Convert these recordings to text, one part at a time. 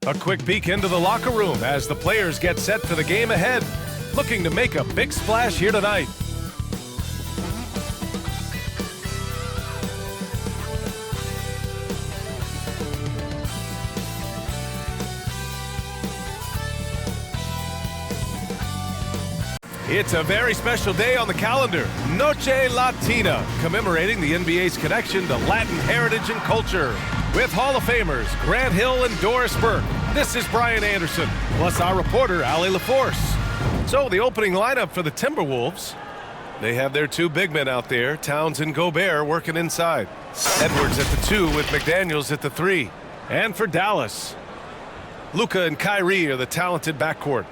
A quick peek into the locker room as the players get set for the game ahead, looking to make a big splash here tonight. It's a very special day on the calendar, Noche Latina, commemorating the NBA's connection to Latin heritage and culture. With Hall of Famers Grant Hill and Doris Burke, this is Brian Anderson, plus our reporter, Allie LaForce. So the opening lineup for the Timberwolves. They have their two big men out there, Towns and Gobert, working inside. Edwards at the 2 with McDaniels at the 3. And for Dallas, Luka and Kyrie are the talented backcourt.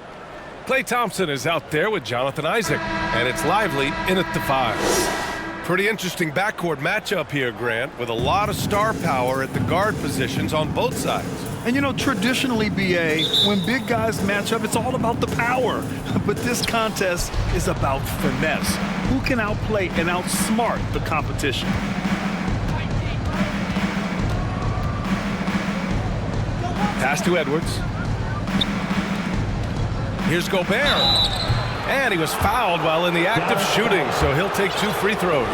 Klay Thompson is out there with Jonathan Isaac, and it's Lively in at the 5. Pretty interesting backcourt matchup here, Grant, with a lot of star power at the guard positions on both sides. And you know, traditionally, BA, when big guys match up, it's all about the power. But this contest is about finesse. Who can outplay and outsmart the competition? Pass to Edwards. Here's Gobert. And he was fouled while in the act of shooting, so he'll take 2 free throws.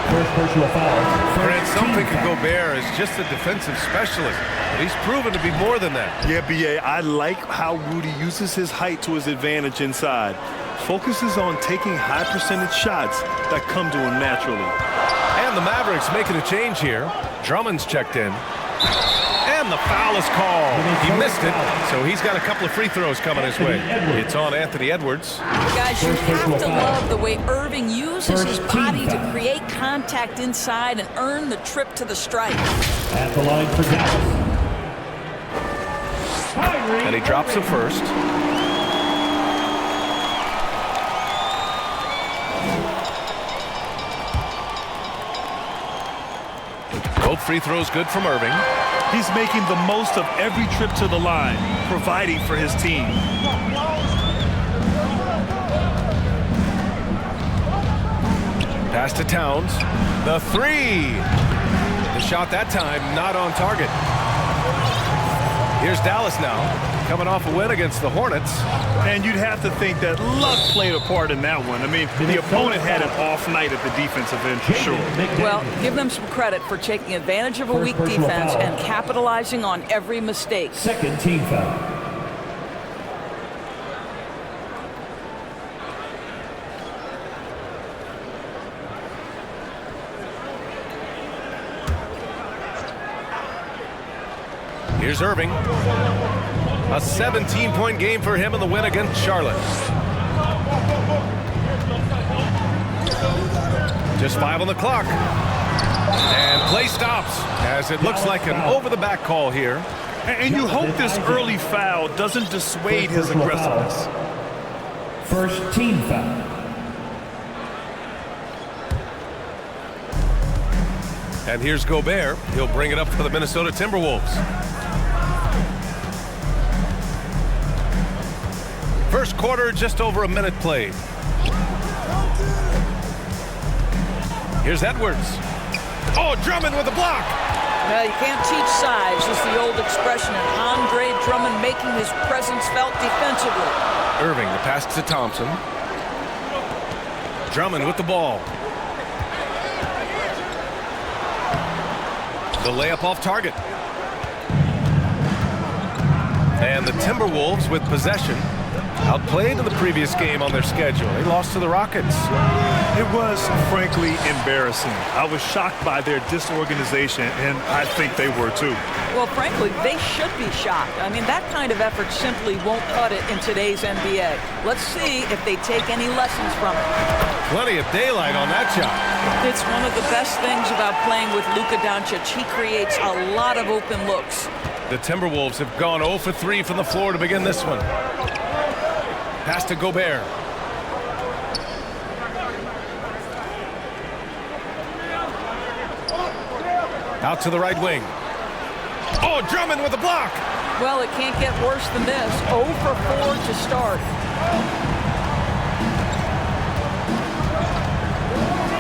First personal foul. Grant, some think of Gobert as just a defensive specialist, but he's proven to be more than that. Yeah, BA, I like how Rudy uses his height to his advantage inside. Focuses on taking high percentage shots that come to him naturally. And the Mavericks making a change here. Drummond's checked in. And the foul is called. He missed it, so he's got a couple of free throws coming his way. It's on Anthony Edwards. Guys, you have to love the way Irving uses his body to create contact inside and earn the trip to the stripe. At the line for Dallas. And he drops the first. Both free throws good from Irving. He's making the most of every trip to the line, providing for his team. Pass to Towns. The 3. The shot that time not on target. Here's Dallas now, coming off a win against the Hornets. And you'd have to think that luck played a part in that one. I mean, the opponent had an off night at the defensive end for sure. Well, give them some credit for taking advantage of a weak defense and capitalizing on every mistake. Second team foul. Here's Irving. A 17-point game for him in the win against Charlotte. Just 5 on the clock. And play stops as it looks like an over-the-back call here. And you hope this early foul doesn't dissuade his aggressiveness. First team foul. And here's Gobert. He'll bring it up for the Minnesota Timberwolves. First quarter, just over a minute played. Here's Edwards. Oh, Drummond with a block. Well, you can't teach size, is the old expression, and Andre Drummond making his presence felt defensively. Irving, the pass to Thompson. Drummond with the ball. The layup off target. And the Timberwolves with possession. Outplayed in the previous game on their schedule. They lost to the Rockets. It was, frankly, embarrassing. I was shocked by their disorganization, and I think they were too. Well, frankly, they should be shocked. I mean, that kind of effort simply won't cut it in today's NBA. Let's see if they take any lessons from it. Plenty of daylight on that shot. It's one of the best things about playing with Luka Doncic. He creates a lot of open looks. The Timberwolves have gone 0 for 3 from the floor to begin this one. Pass to Gobert. Out to the right wing. Oh, Drummond with a block. Well, it can't get worse than this. 0 for 4 to start.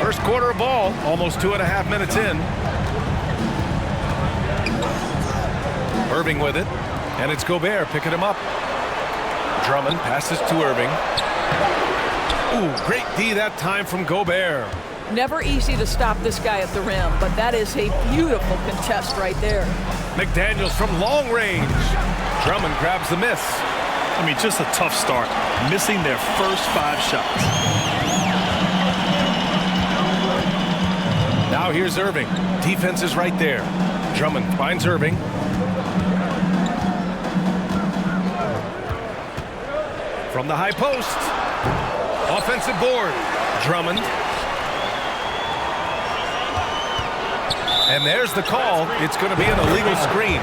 First quarter of ball, almost 2.5 minutes in. Irving with it. And it's Gobert picking him up. Drummond passes to Irving. Ooh, great D that time from Gobert. Never easy to stop this guy at the rim, but that is a beautiful contest right there. McDaniels from long range. Drummond grabs the miss. I mean, just a tough start, missing their first 5 shots. Now here's Irving. Defense is right there. Drummond finds Irving. From the high post. Offensive board. Drummond. And there's the call. It's going to be an illegal screen.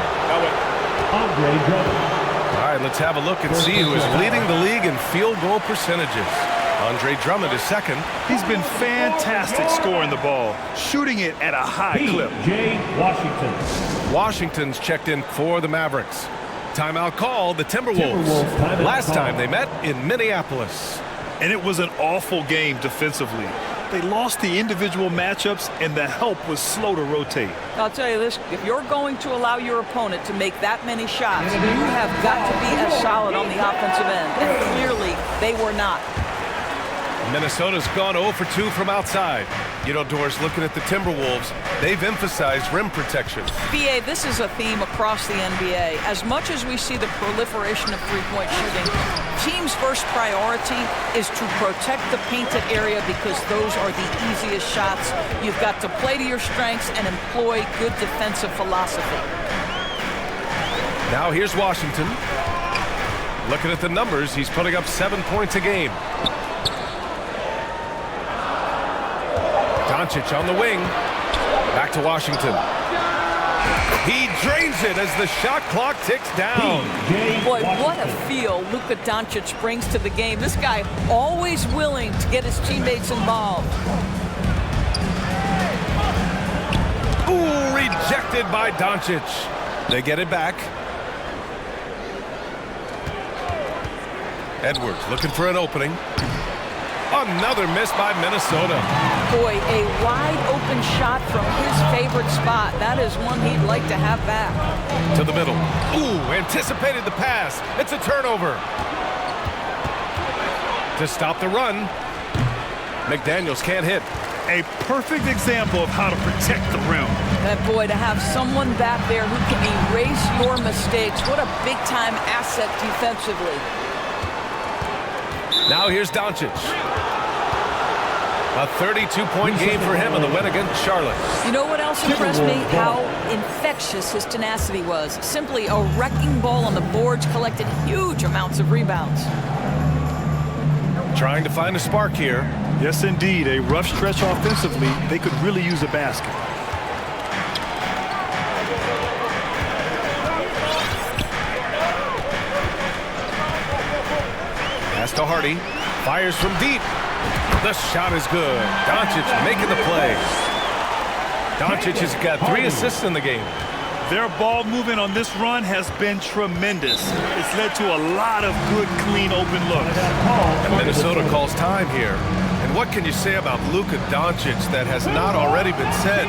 Andre Drummond. All right, let's have a look and see who is leading the league in field goal percentages. Andre Drummond is second. He's been fantastic scoring the ball, shooting it at a high clip. P.J. Washington. Washington's checked in for the Mavericks. Timeout call, the Timberwolves. Last time they met in Minneapolis. And it was an awful game defensively. They lost the individual matchups, and the help was slow to rotate. I'll tell you this, if you're going to allow your opponent to make that many shots, you have got to be as solid on the offensive end, and clearly they were not. Minnesota's gone 0 for 2 from outside. You know, Doris, looking at the Timberwolves, they've emphasized rim protection. BA, this is a theme across the NBA. As much as we see the proliferation of three-point shooting, teams' first priority is to protect the painted area because those are the easiest shots. You've got to play to your strengths and employ good defensive philosophy. Now here's Washington. Looking at the numbers, he's putting up 7 points a game. Doncic on the wing. Back to Washington. He drains it as the shot clock ticks down. Boy, what a feel Luka Doncic brings to the game. This guy always willing to get his teammates involved. Ooh, rejected by Doncic. They get it back. Edwards looking for an opening. Another miss by Minnesota. Boy, a wide open shot from his favorite spot. That is one he'd like to have back. To the middle. Ooh, anticipated the pass. It's a turnover. To stop the run. McDaniels can't hit. A perfect example of how to protect the rim. And boy, to have someone back there who can erase your mistakes. What a big-time asset defensively. Now here's Doncic. A 32-point game for him in the win against Charlotte. You know what else impressed me? How infectious his tenacity was. Simply a wrecking ball on the boards, collected huge amounts of rebounds. Trying to find a spark here. Yes, indeed. A rough stretch offensively. They could really use a basket. Pass to Hardy. Fires from deep. The shot is good. Doncic making the play. Doncic has got 3 assists in the game. Their ball movement on this run has been tremendous. It's led to a lot of good, clean, open looks. And Minnesota calls time here. And what can you say about Luka Doncic that has not already been said?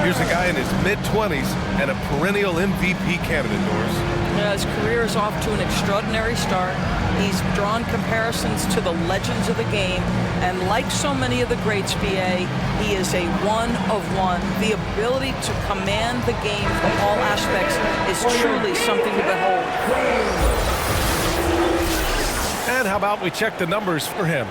Here's a guy in his mid-20s and a perennial MVP candidate, Doris. Yeah, his career is off to an extraordinary start. He's drawn comparisons to the legends of the game, and like so many of the greats, BA, he is a one of one. The ability to command the game from all aspects is truly something to behold. And how about we check the numbers for him?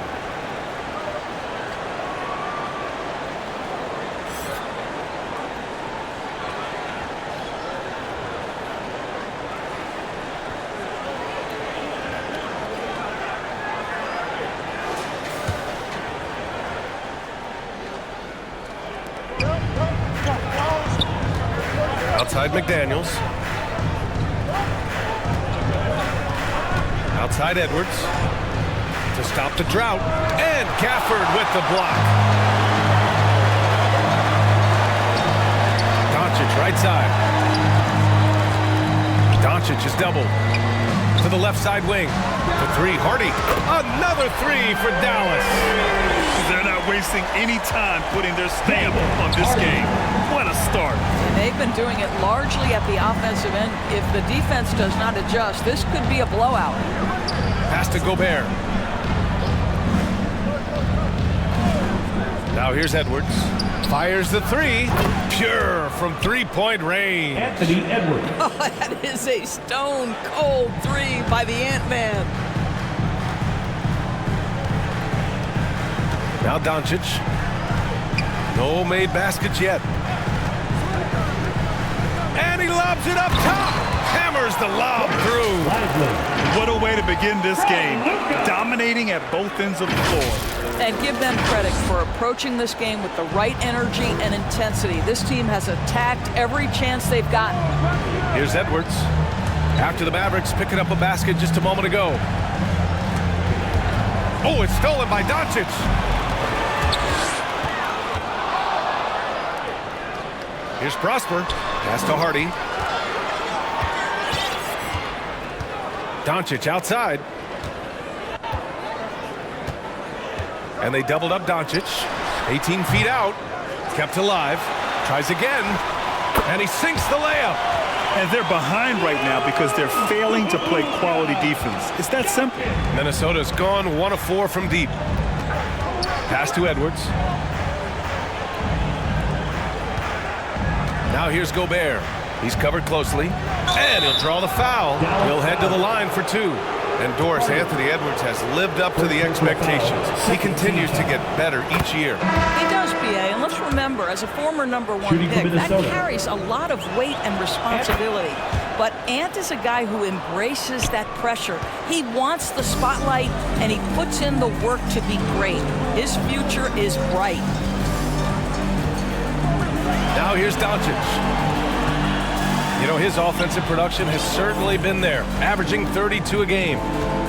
Outside McDaniels. Outside Edwards. To stop the drought. And Gafford with the block. Doncic right side. Doncic is doubled. To the left side wing. For 3, Hardy. Another 3 for Dallas. They're not wasting any time putting their stamp on this game. What a start. And they've been doing it largely at the offensive end. If the defense does not adjust, this could be a blowout. Pass to Gobert. Now here's Edwards. Fires the three. Pure from three-point range. Anthony Edwards. Oh, that is a stone-cold three by the Ant-Man. Now Doncic. No made baskets yet. And he lobs it up top. Hammers the lob through. What a way to begin this game. Dominating at both ends of the floor. And give them credit for approaching this game with the right energy and intensity. This team has attacked every chance they've gotten. Here's Edwards. After the Mavericks picking up a basket just a moment ago. Oh, it's stolen by Doncic. Here's Prosper. Pass to Hardy. Doncic outside. And they doubled up Doncic. 18 feet out. Kept alive. Tries again. And he sinks the layup. And they're behind right now because they're failing to play quality defense. It's that simple. Minnesota's gone 1 of 4 from deep. Pass to Edwards. Now here's Gobert. He's covered closely. And he'll draw the foul. He'll head to the line for 2. And Doris, Anthony Edwards has lived up to the expectations. He continues to get better each year. He does, PA, and let's remember, as a former #1 pick, that carries a lot of weight and responsibility. But Ant is a guy who embraces that pressure. He wants the spotlight, and he puts in the work to be great. His future is bright. Now here's Doncic. You know, his offensive production has certainly been there, averaging 32 a game.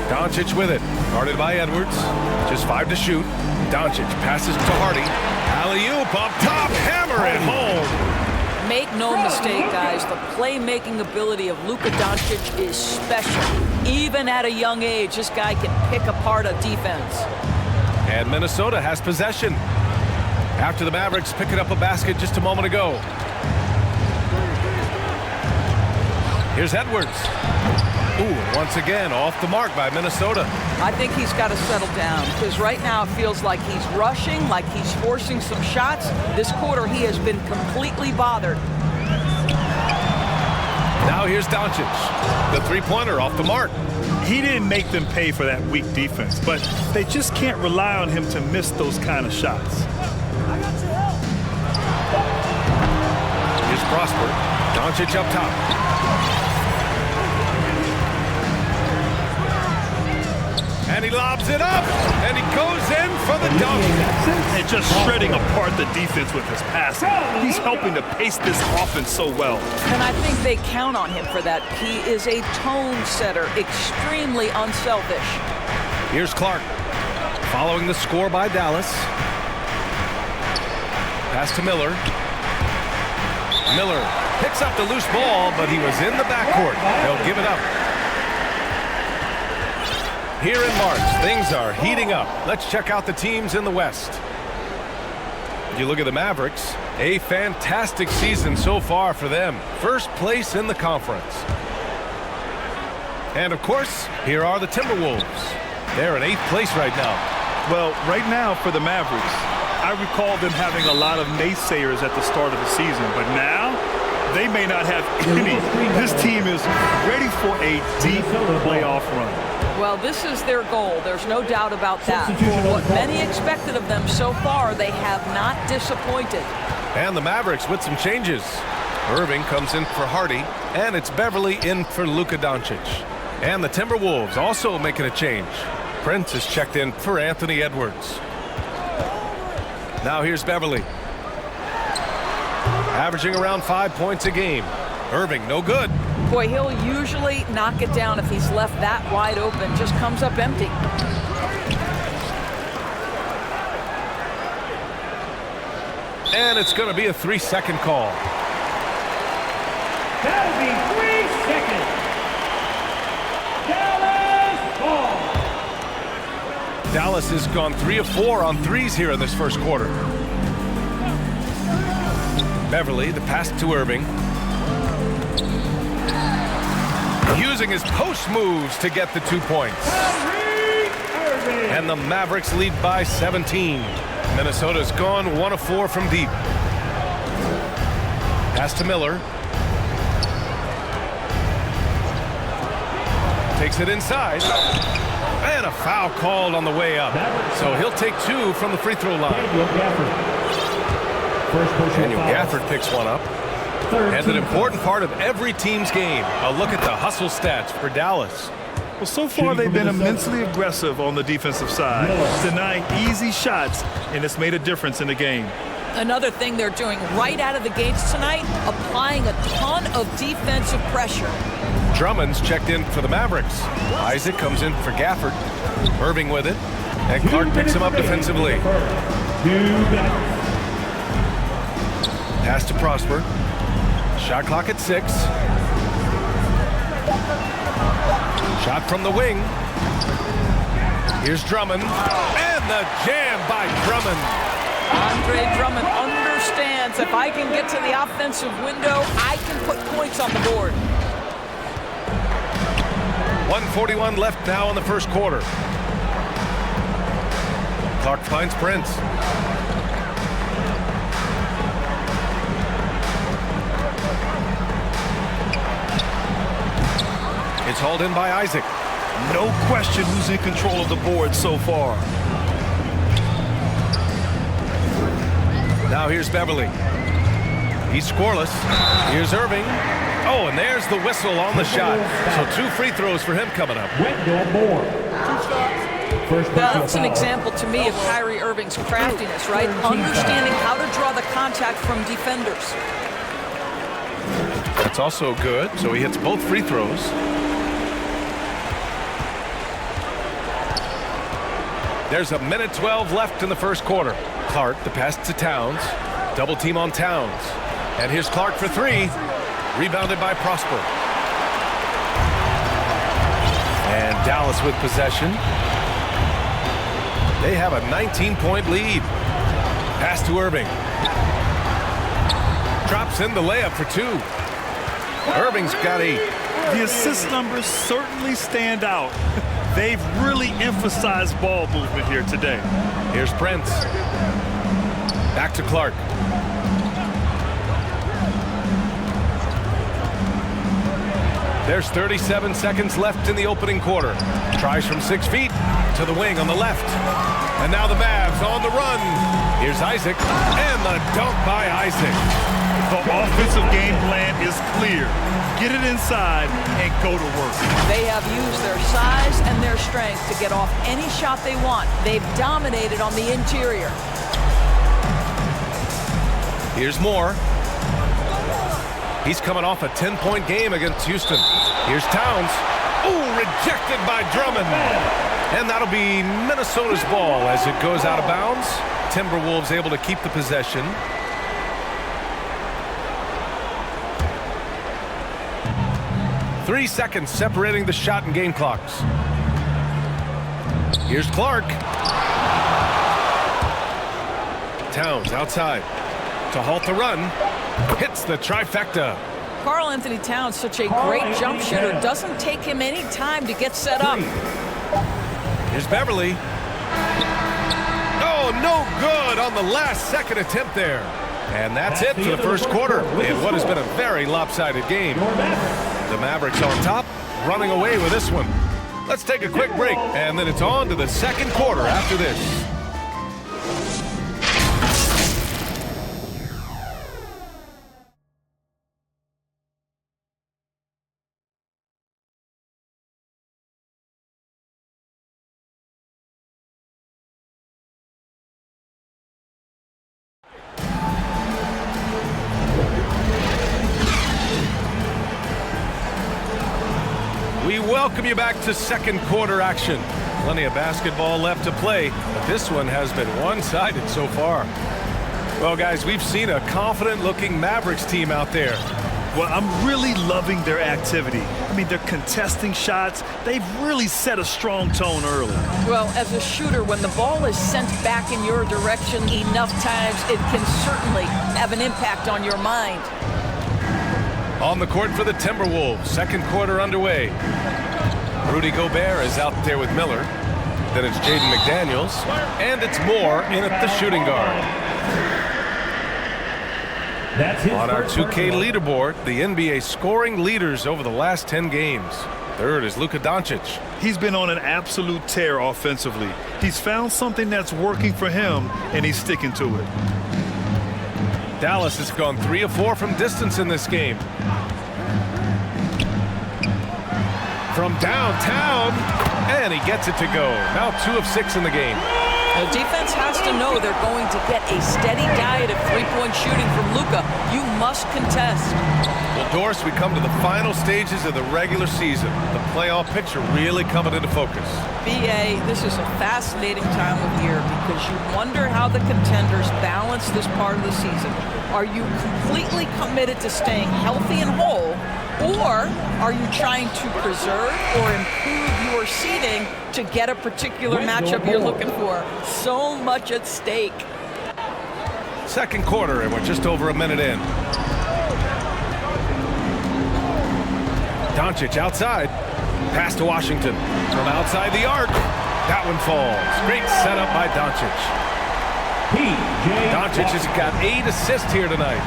Doncic with it, guarded by Edwards. Just 5 to shoot. Doncic passes to Hardy. Alley-oop up top, hammer it home. Make no mistake, guys, the playmaking ability of Luka Doncic is special. Even at a young age, this guy can pick apart a defense. And Minnesota has possession. After the Mavericks picking up a basket just a moment ago. Here's Edwards. Ooh, once again, off the mark by Minnesota. I think he's got to settle down because right now it feels like he's rushing, like he's forcing some shots. This quarter, he has been completely bothered. Now here's Doncic. The three-pointer off the mark. He didn't make them pay for that weak defense, but they just can't rely on him to miss those kind of shots. Here's Prosper. Doncic up top. And he lobs it up, and he goes in for the dunk. And just shredding apart the defense with his passing. He's helping to pace this offense so well. And I think they count on him for that. He is a tone setter, extremely unselfish. Here's Clark, following the score by Dallas. Pass to Miller. Miller picks up the loose ball, but he was in the backcourt. They'll give it up. Here in March, things are heating up. Let's check out the teams in the West. You look at the Mavericks, a fantastic season so far for them. First place in the conference. And of course, here are the Timberwolves. They're in 8th place right now. Well, right now for the Mavericks, I recall them having a lot of naysayers at the start of the season, but now they may not have any. This team is ready for a deep playoff run. Well, this is their goal. There's no doubt about that. For what many expected of them so far, they have not disappointed. And the Mavericks with some changes. Irving comes in for Hardy, and it's Beverly in for Luka Doncic. And the Timberwolves also making a change. Prince is checked in for Anthony Edwards. Now here's Beverly. Averaging around 5 points a game. Irving, no good. Boy, he'll usually knock it down if he's left that wide open. Just comes up empty. And it's going to be a 3-second call. That'll be 3 seconds. Dallas ball. Dallas has gone 3 of 4 on threes here in this first quarter. Beverly, the pass to Irving. Using his post moves to get the 2 points. And the Mavericks lead by 17. Minnesota's gone 1 of 4 from deep. Pass to Miller. Takes it inside. And a foul called on the way up. So he'll take 2 from the free throw line. Daniel Gafford picks one up. And an important part of every team's game. A look at the hustle stats for Dallas. Well, so far they've been immensely aggressive on the defensive side, denying easy shots, and it's made a difference in the game. Another thing they're doing right out of the gates tonight, applying a ton of defensive pressure. Drummond's checked in for the Mavericks. Isaac comes in for Gafford. Irving with it. And Clark picks him up defensively. Pass to Prosper. Shot clock at 6. Shot from the wing. Here's Drummond. And the jam by Drummond. Andre Drummond understands if I can get to the offensive window, I can put points on the board. 1:41 left now in the first quarter. Clark finds Prince. It's hauled in by Isaac. No question who's in control of the board so far. Now here's Beverly. He's scoreless. Here's Irving. Oh, and there's the whistle on the shot. So 2 free throws for him coming up. That's an example to me of Kyrie Irving's craftiness, right? Understanding how to draw the contact from defenders. That's also good. So he hits both free throws. There's 1:12 left in the first quarter. Clark, the pass to Towns. Double team on Towns. And here's Clark for 3. Rebounded by Prosper. And Dallas with possession. They have a 19-point lead. Pass to Irving. Drops in the layup for 2. Irving's got 8. The assist numbers certainly stand out. They've really emphasized ball movement here today. Here's Prince. Back to Clark. There's 37 seconds left in the opening quarter. Tries from 6 feet to the wing on the left. And now the Mavs on the run. Here's Isaac. And the dunk by Isaac. The offensive game plan is clear. Get it inside and go to work. They have used their size and their strength to get off any shot they want. They've dominated on the interior. Here's Moore. He's coming off a 10-point game against Houston. Here's Towns. Oh, rejected by Drummond. And that'll be Minnesota's ball as it goes out of bounds. Timberwolves able to keep the possession. Three seconds separating the shot and game clocks. Here's Clark. Towns outside to halt the run. Hits the trifecta. Karl Anthony Towns, such a great jump shooter, doesn't take him any time to get set up. Here's Beverly. Oh, no good on the last second attempt there. And that's it for the first quarter in what has been a very lopsided game. The Mavericks on top, running away with this one. Let's take a quick break, and then it's on to the second quarter after this. We welcome you back to second quarter action. Plenty of basketball left to play, but this one has been one-sided so far. Well, guys, we've seen a confident-looking Mavericks team out there. Well, I'm really loving their activity. I mean, they're contesting shots. They've really set a strong tone early. Well, as a shooter, when the ball is sent back in your direction enough times, it can certainly have an impact on your mind. On the court for the Timberwolves, second quarter underway. Rudy Gobert is out there with Miller. Then it's Jaden McDaniels, and it's Moore in at the shooting guard. On our 2K leaderboard, the NBA scoring leaders over the last 10 games. Third is Luka Doncic. He's been on an absolute tear offensively. He's found something that's working for him, and he's sticking to it. Dallas has gone 3 of 4 from distance in this game. From downtown, and he gets it to go. Now 2 of 6 in the game. The defense has to know they're going to get a steady diet of three-point shooting from Luka. You must contest. Well, Doris, we come to the final stages of the regular season. The playoff picture really coming into focus. BA, this is a fascinating time of year because you wonder how the contenders balance this part of the season. Are you completely committed to staying healthy and whole, or are you trying to preserve or improve your seeding to get a particular matchup you're looking for? So much at stake. Second quarter, and we're just over a minute in. Doncic outside. Pass to Washington. From outside the arc. That one falls. Great setup by Doncic. Doncic has got 8 assists here tonight.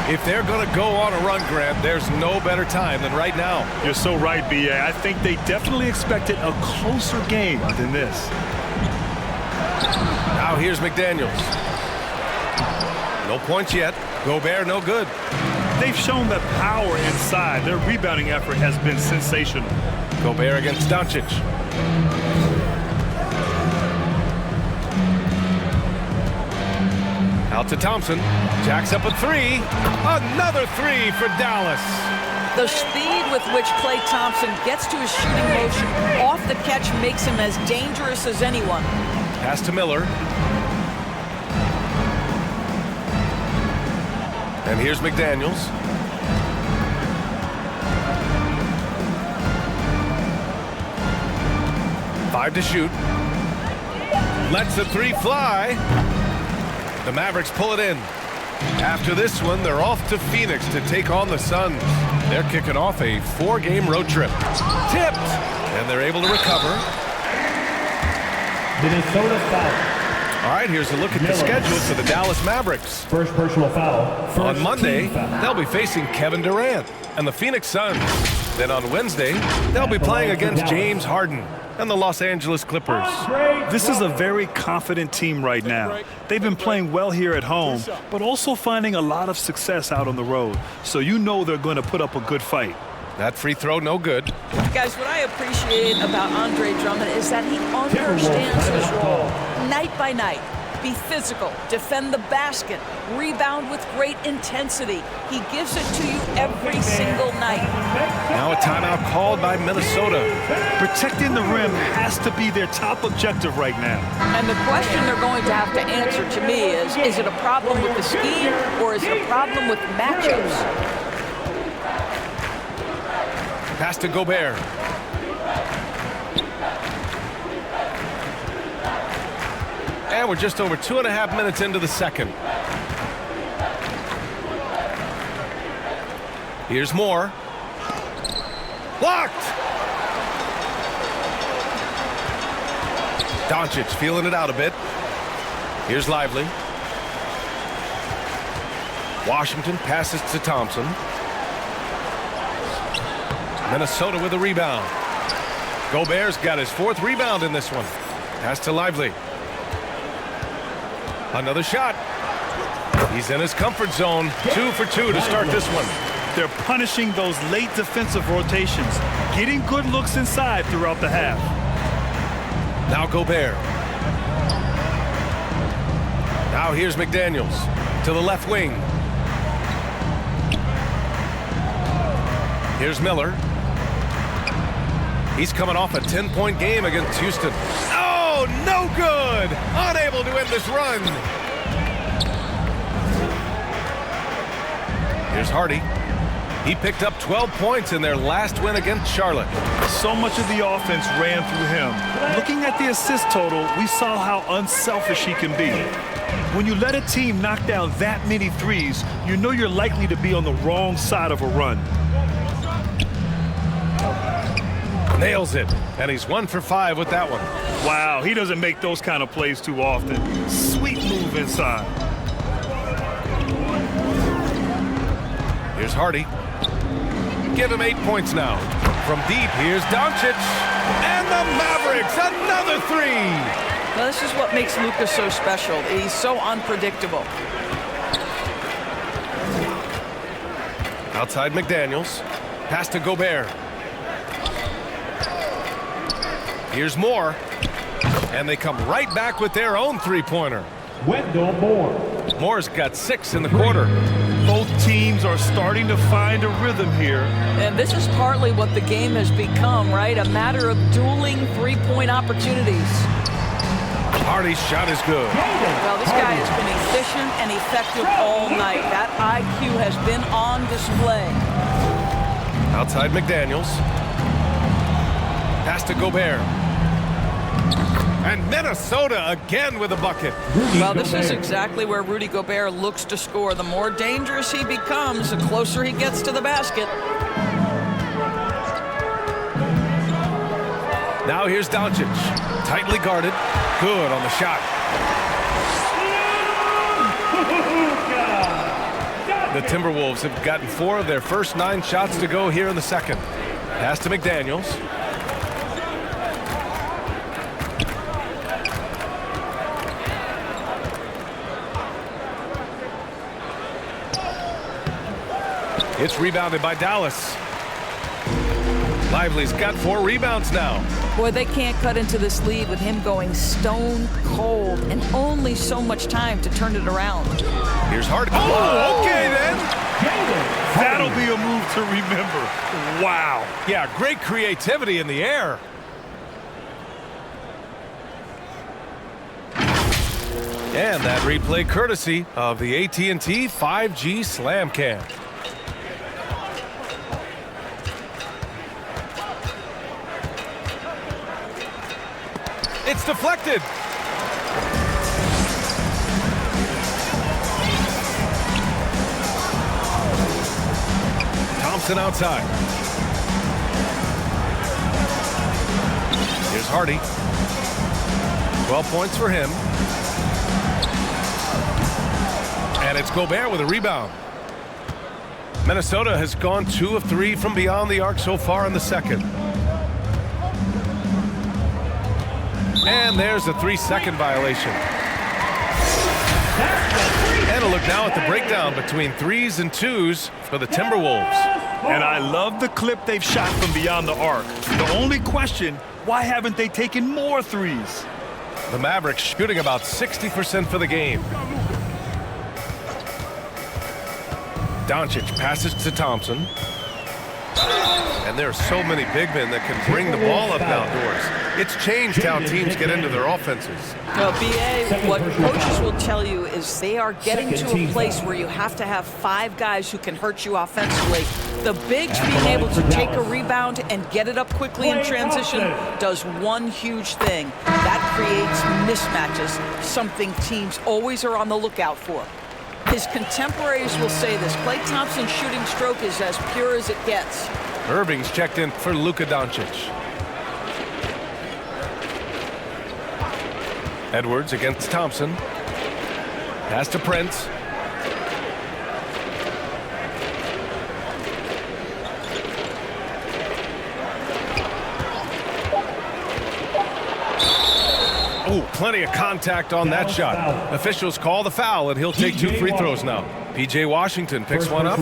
If they're going to go on a run, Grant, there's no better time than right now. You're so right, B.A. I think they definitely expected a closer game than this. Now here's McDaniels. No points yet. Gobert no good. They've shown that power inside. Their rebounding effort has been sensational. Gobert against Doncic. Out to Thompson. Jacks up a 3. Another 3 for Dallas. The speed with which Klay Thompson gets to his shooting motion off the catch makes him as dangerous as anyone. Pass to Miller. And here's McDaniels. Five to shoot. Lets the 3 fly. The Mavericks pull it in. After this one, they're off to Phoenix to take on the Suns. They're kicking off a 4-game road trip. Tipped! And they're able to recover. Minnesota foul. All right, here's a look at the schedule for the Dallas Mavericks. First personal foul. On Monday, they'll be facing Kevin Durant and the Phoenix Suns. Then on Wednesday, they'll be playing against James Harden and the Los Angeles Clippers. This is a very confident team right now. They've been playing well here at home, but also finding a lot of success out on the road. So you know they're going to put up a good fight. That free throw, no good. Guys, what I appreciate about Andre Drummond is that he understands his role night by night. Be physical, defend the basket, rebound with great intensity. He gives it to you every single night. Now a timeout called by Minnesota. Protecting the rim has to be their top objective right now. And the question they're going to have to answer to me is it a problem with the scheme or is it a problem with matchups? Pass to Gobert. And we're just over 2.5 minutes into the second. Here's Moore. Blocked! Doncic feeling it out a bit. Here's Lively. Washington passes to Thompson. Minnesota with a rebound. Gobert's got his 4th rebound in this one. Pass to Lively. Another shot. He's in his comfort zone. 2 for 2 to start this one. They're punishing those late defensive rotations, getting good looks inside throughout the half. Now Gobert. Now here's McDaniels to the left wing. Here's Miller. He's coming off a 10-point game against Houston. Oh, no good! Unable to end this run. Here's Hardy. He picked up 12 points in their last win against Charlotte. So much of the offense ran through him. Looking at the assist total, we saw how unselfish he can be. When you let a team knock down that many threes, you know you're likely to be on the wrong side of a run. Nails it, and he's 1 for 5 with that one. Wow, he doesn't make those kind of plays too often. Sweet move inside. Here's Hardy. Give him 8 points now. From deep, here's Doncic. And the Mavericks, another 3. Well, this is what makes Luka so special. He's so unpredictable. Outside McDaniels. Pass to Gobert. Here's Moore. And they come right back with their own three-pointer. Wendell Moore. Moore's got 6 in the quarter. Both teams are starting to find a rhythm here. And this is partly what the game has become, right? A matter of dueling three-point opportunities. Hardy's shot is good. Well, this guy has been efficient and effective all night. That IQ has been on display. Outside McDaniels. Pass to Gobert. And Minnesota again with a bucket. Well, this is exactly where Rudy Gobert looks to score. The more dangerous he becomes, the closer he gets to the basket. Now here's Doncic. Tightly guarded. Good on the shot. The Timberwolves have gotten 4 of their first 9 shots to go here in the second. Pass to McDaniels. It's rebounded by Dallas. Lively's got 4 rebounds now. Boy, they can't cut into this lead with him going stone cold and only so much time to turn it around. Here's Hardy. Oh, okay then. That'll be a move to remember. Wow. Yeah, great creativity in the air. And that replay courtesy of the AT&T 5G Slam Cam. It's deflected. Thompson outside. Here's Hardy. 12 points for him. And it's Gobert with a rebound. Minnesota has gone 2 of 3 from beyond the arc so far in the second. And there's a 3-second violation. And a look now at the breakdown between 3s and 2s for the Timberwolves. And I love the clip they've shot from beyond the arc. The only question, why haven't they taken more threes? The Mavericks shooting about 60% for the game. Doncic passes to Thompson. And there are so many big men that can bring the ball up outdoors. It's changed how teams get into their offenses. Well, BA, what coaches will tell you is they are getting to a place where you have to have 5 guys who can hurt you offensively. The bigs being able to take a rebound and get it up quickly in transition does one huge thing. That creates mismatches, something teams always are on the lookout for. His contemporaries will say this. Klay Thompson's shooting stroke is as pure as it gets. Irving's checked in for Luka Doncic. Edwards against Thompson. Pass to Prince. Oh, plenty of contact on that shot. Officials call the foul, and he'll take 2 free throws now. P.J. Washington picks one up.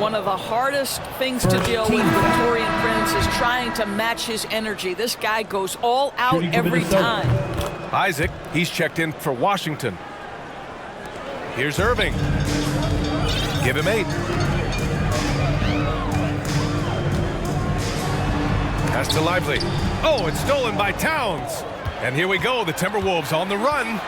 One of the hardest things to deal with Taurean Prince is trying to match his energy. This guy goes all out every time. Isaac, he's checked in for Washington. Here's Irving. Give him 8. Pass to Lively. Oh, it's stolen by Towns. And here we go, the Timberwolves on the run.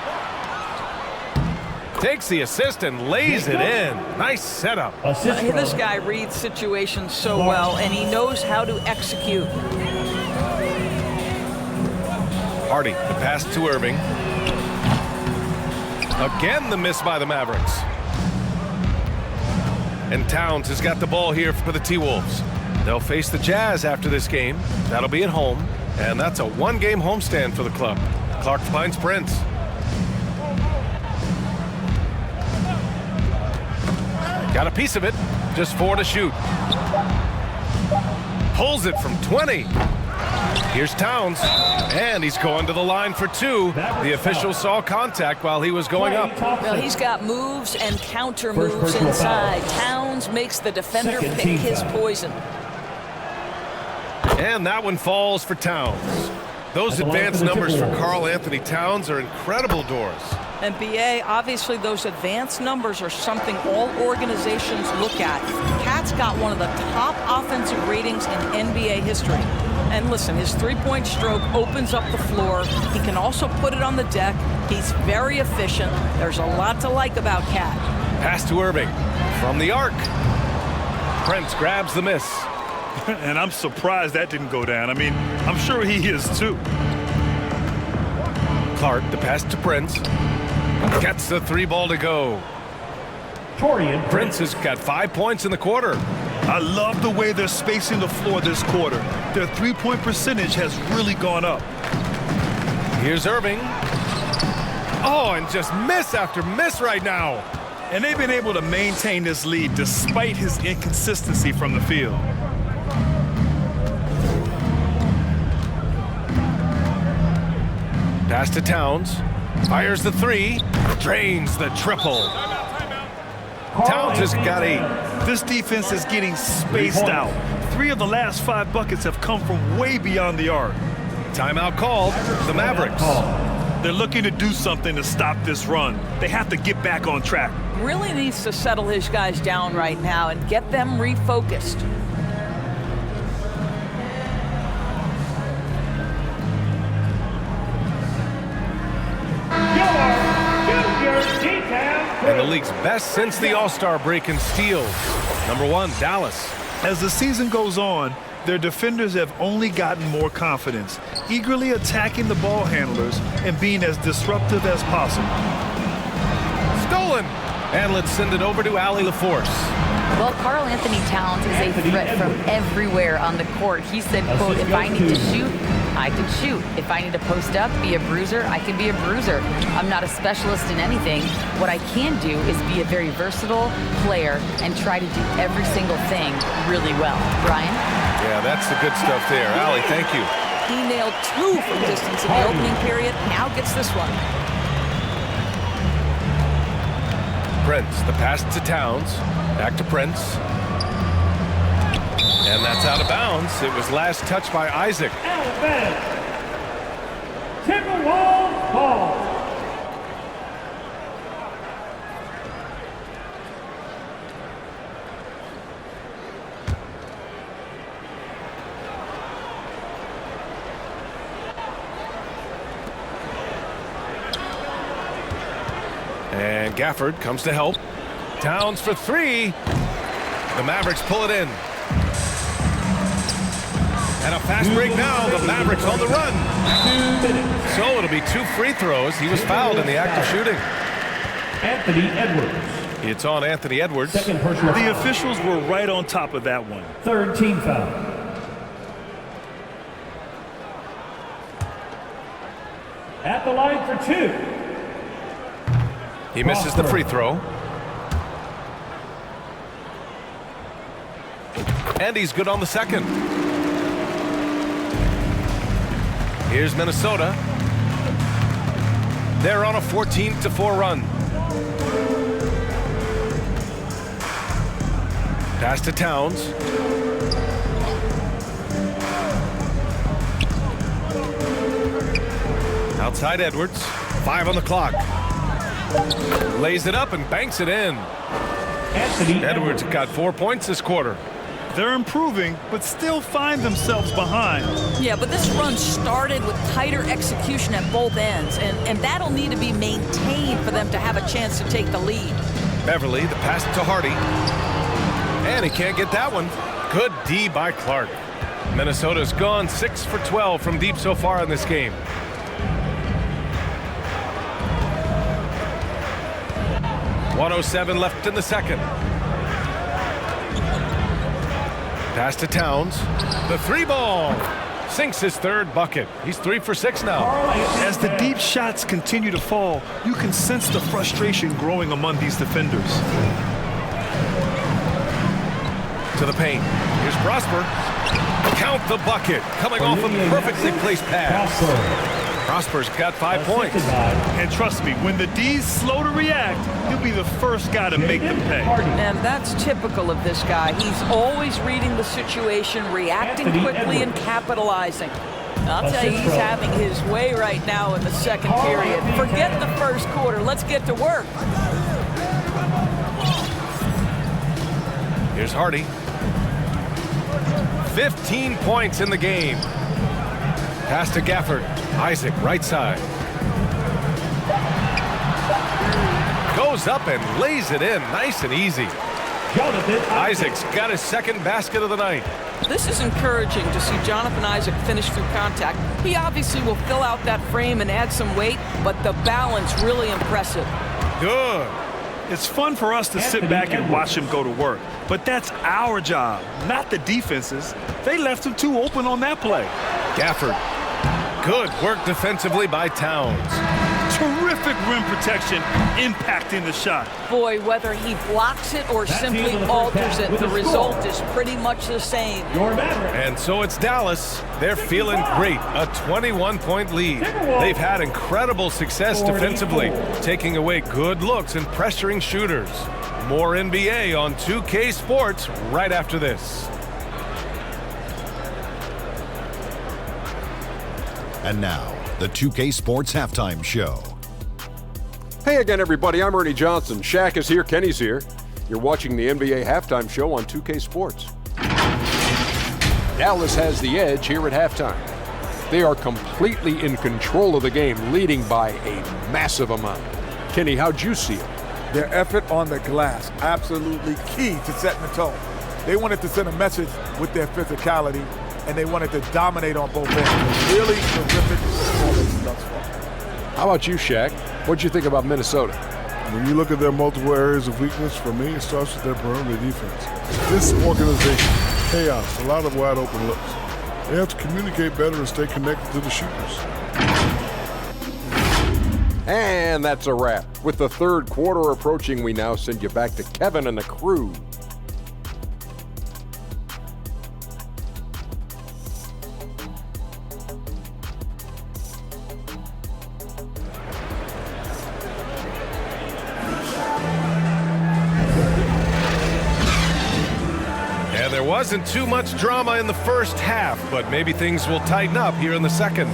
Takes the assist and lays it in. Nice setup. This guy reads situations so well, and he knows how to execute. Hardy, the pass to Irving. Again, the miss by the Mavericks. And Towns has got the ball here for the T-Wolves. They'll face the Jazz after this game. That'll be at home. And that's a one-game homestand for the club. Clark finds Prince. Got a piece of it. Just 4 to shoot. Pulls it from 20. Here's Towns. And he's going to the line for 2. The official saw contact while he was going up. Well, he's got moves and counter moves inside. Towns makes the defender pick his poison. And that one falls for Towns. Those advanced numbers for Karl Anthony Towns are incredible doors. And BA, obviously those advanced numbers are something all organizations look at. Cat's got one of the top offensive ratings in NBA history. And listen, his three-point stroke opens up the floor. He can also put it on the deck. He's very efficient. There's a lot to like about Cat. Pass to Irving from the arc. Prince grabs the miss. And I'm surprised that didn't go down. I mean, I'm sure he is too. Clark, the pass to Prince. Gets the 3-ball to go. Prince has got 5 points in the quarter. I love the way they're spacing the floor this quarter. Their three-point percentage has really gone up. Here's Irving. Oh, and just miss after miss right now. And they've been able to maintain this lead despite his inconsistency from the field. Pass to Towns. Fires the 3. Drains the triple. Towns has got 8. This defense is getting spaced out. 3 of the last 5 buckets have come from way beyond the arc. Timeout called. The Mavericks. They're looking to do something to stop this run. They have to get back on track. Really needs to settle his guys down right now and get them refocused. And the league's best since the All-Star break in steals. Number 1, Dallas. As the season goes on, their defenders have only gotten more confidence, eagerly attacking the ball handlers and being as disruptive as possible. Stolen! And let's send it over to Allie LaForce. Well, Karl Anthony Towns is a threat from everywhere on the court. He said, quote, if I need to shoot, I can shoot. If I need to post up, be a bruiser, I can be a bruiser. I'm not a specialist in anything. What I can do is be a very versatile player and try to do every single thing really well. Brian? Yeah, that's the good stuff there. Allie, thank you. He nailed 2 from distance in the opening period. Now gets this one. Prince, the pass to Towns. Back to Prince. And that's out of bounds. It was last touched by Isaac. Timberwolves ball. And Gafford comes to help. Towns for 3. The Mavericks pull it in. And a fast break now. The Mavericks on the run. So it'll be 2 free throws. He was fouled in the act of shooting. Anthony Edwards. It's on Anthony Edwards. Second personal The foul. officials were right on top of that one. Third team foul. At the line for 2. He misses the free throw. And he's good on the second. Here's Minnesota. They're on a 14-4 run. Pass to Towns. Outside Edwards. 5 on the clock. Lays it up and banks it in. Anthony Edwards got 4 points this quarter. They're improving, but still find themselves behind. Yeah, but this run started with tighter execution at both ends, and that'll need to be maintained for them to have a chance to take the lead. Beverly, the pass to Hardy. And he can't get that one. Good D by Clark. Minnesota's gone 6 for 12 from deep so far in this game. .107 left in the second. Pass to Towns. The three ball. Sinks his third bucket. He's 3 for 6 now. As the deep shots continue to fall, you can sense the frustration growing among these defenders. To the paint. Here's Prosper. Count the bucket. Coming off a perfectly placed pass. Prosper's got 5 points. And trust me, when the D's slow to react, he'll be the first guy to make them pay. And that's typical of this guy. He's always reading the situation, reacting quickly, and capitalizing. I'll tell you, he's having his way right now in the second period. Forget the first quarter. Let's get to work. Here's Hardy. 15 points in the game. Pass to Gafford. Isaac, right side. Goes up and lays it in, nice and easy. Isaac's got his second basket of the night. This is encouraging to see Jonathan Isaac finish through contact. He obviously will fill out that frame and add some weight, but the balance really impressive. Good. It's fun for us to sit back and watch him go to work, but that's our job, not the defense's. They left him too open on that play. Gafford. Good work defensively by Towns. Terrific rim protection, impacting the shot. Boy, whether he blocks it or simply alters it, the result is pretty much the same. And so it's Dallas. They're feeling great. A 21-point lead. They've had incredible success defensively, taking away good looks and pressuring shooters. More NBA on 2K Sports right after this. And now, the 2K Sports Halftime Show. Hey again, everybody. I'm Ernie Johnson. Shaq is here. Kenny's here. You're watching the NBA Halftime Show on 2K Sports. Dallas has the edge here at halftime. They are completely in control of the game, leading by a massive amount. Kenny, how'd you see it? Their effort on the glass, absolutely key to setting the tone. They wanted to send a message with their physicality, and they wanted to dominate on both ends. Really terrific performance thus far. How about you, Shaq? What'd you think about Minnesota? When you look at their multiple areas of weakness, for me, it starts with their perimeter defense. This organization, chaos, a lot of wide open looks. They have to communicate better and stay connected to the shooters. And that's a wrap. With the third quarter approaching, we now send you back to Kevin and the crew. And there wasn't too much drama in the first half, but maybe things will tighten up here in the second.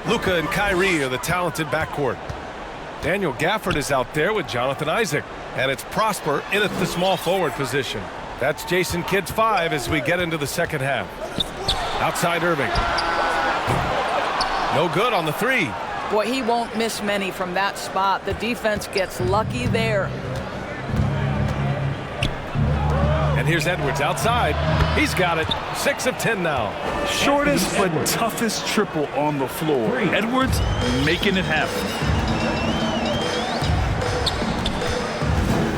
Luka and Kyrie are the talented backcourt. Daniel Gafford is out there with Jonathan Isaac. And it's Prosper in at the small forward position. That's Jason Kidd's 5 as we get into the second half. Outside Irving. No good on the three. Boy, he won't miss many from that spot. The defense gets lucky there. And here's Edwards outside. He's got it. 6 of 10 now. Shortest but toughest triple on the floor. Edwards making it happen.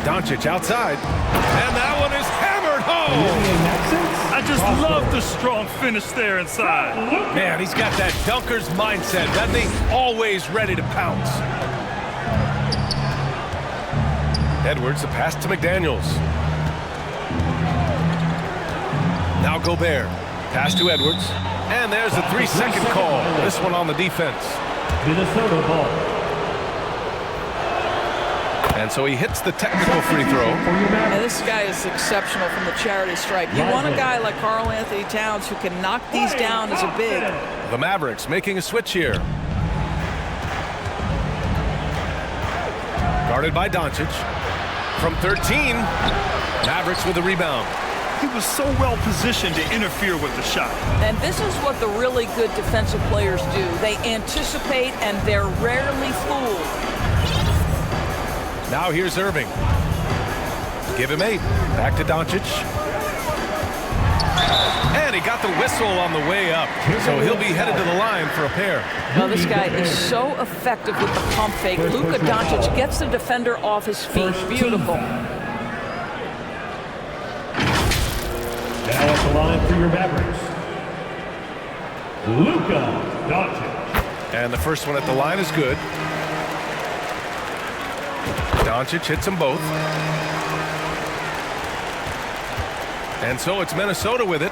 Doncic outside. And that one is hammered home. I just love the strong finish there inside. Man, he's got that dunker's mindset, doesn't he? Always ready to pounce. Edwards, the pass to McDaniels. Now Gobert. Pass to Edwards. And there's a 3-second call. This one on the defense. Minnesota ball. And so he hits the technical free throw. Now, this guy is exceptional from the charity stripe. You want a guy like Karl Anthony Towns who can knock these down as a big. The Mavericks making a switch here. Guarded by Doncic. From 13, Mavericks with the rebound. He was so well positioned to interfere with the shot. And this is what the really good defensive players do. They anticipate, and they're rarely fooled. Now here's Irving. Give him 8. Back to Doncic. And he got the whistle on the way up. So he'll be headed to the line for a pair. Well, this guy is so effective with the pump fake. Luka Doncic gets the defender off his feet. Beautiful. Now at the line for your Mavericks, Luka Doncic. And the first one at the line is good. Doncic hits them both. And so it's Minnesota with it.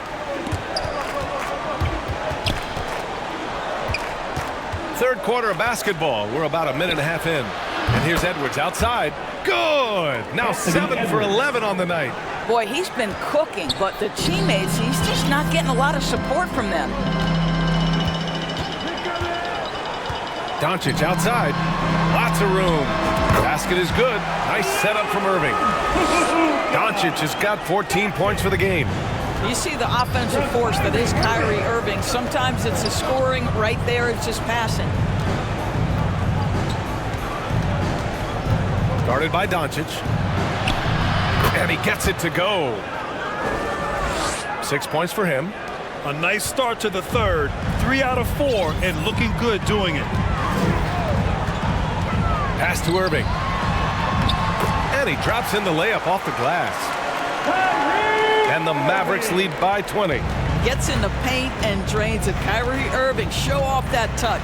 Third quarter of basketball. We're about a minute and a half in. And here's Edwards outside. Good. Now 7 for 11 on the night. Boy, he's been cooking, but the teammates, he's just not getting a lot of support from them. Doncic outside. Lots of room. Basket is good. Nice setup from Irving. Doncic has got 14 points for the game. You see the offensive force that is Kyrie Irving. Sometimes it's the scoring. Right there, it's just passing. Guarded by Doncic. And he gets it to go. 6 points for him. A nice start to the third. 3 out of 4 and looking good doing it. Pass to Irving. And he drops in the layup off the glass. And the Mavericks lead by 20. Gets in the paint and drains it. Kyrie Irving, show off that touch.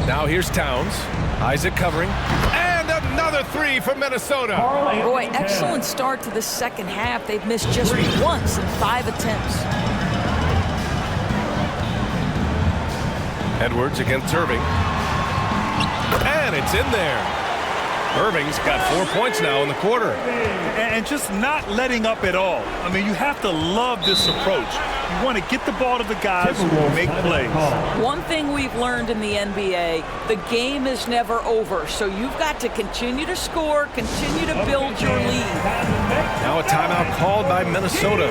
Now here's Towns. Isaac covering. And another 3 for Minnesota. Boy, excellent start to the second half. They've missed just once in 5 attempts. Edwards against Irving. And it's in there. Irving's got 4 points now in the quarter. And just not letting up at all. I mean, you have to love this approach. You want to get the ball to the guys who will make plays. One thing we've learned in the NBA, the game is never over. So you've got to continue to score, continue to build your lead. Now a timeout called by Minnesota.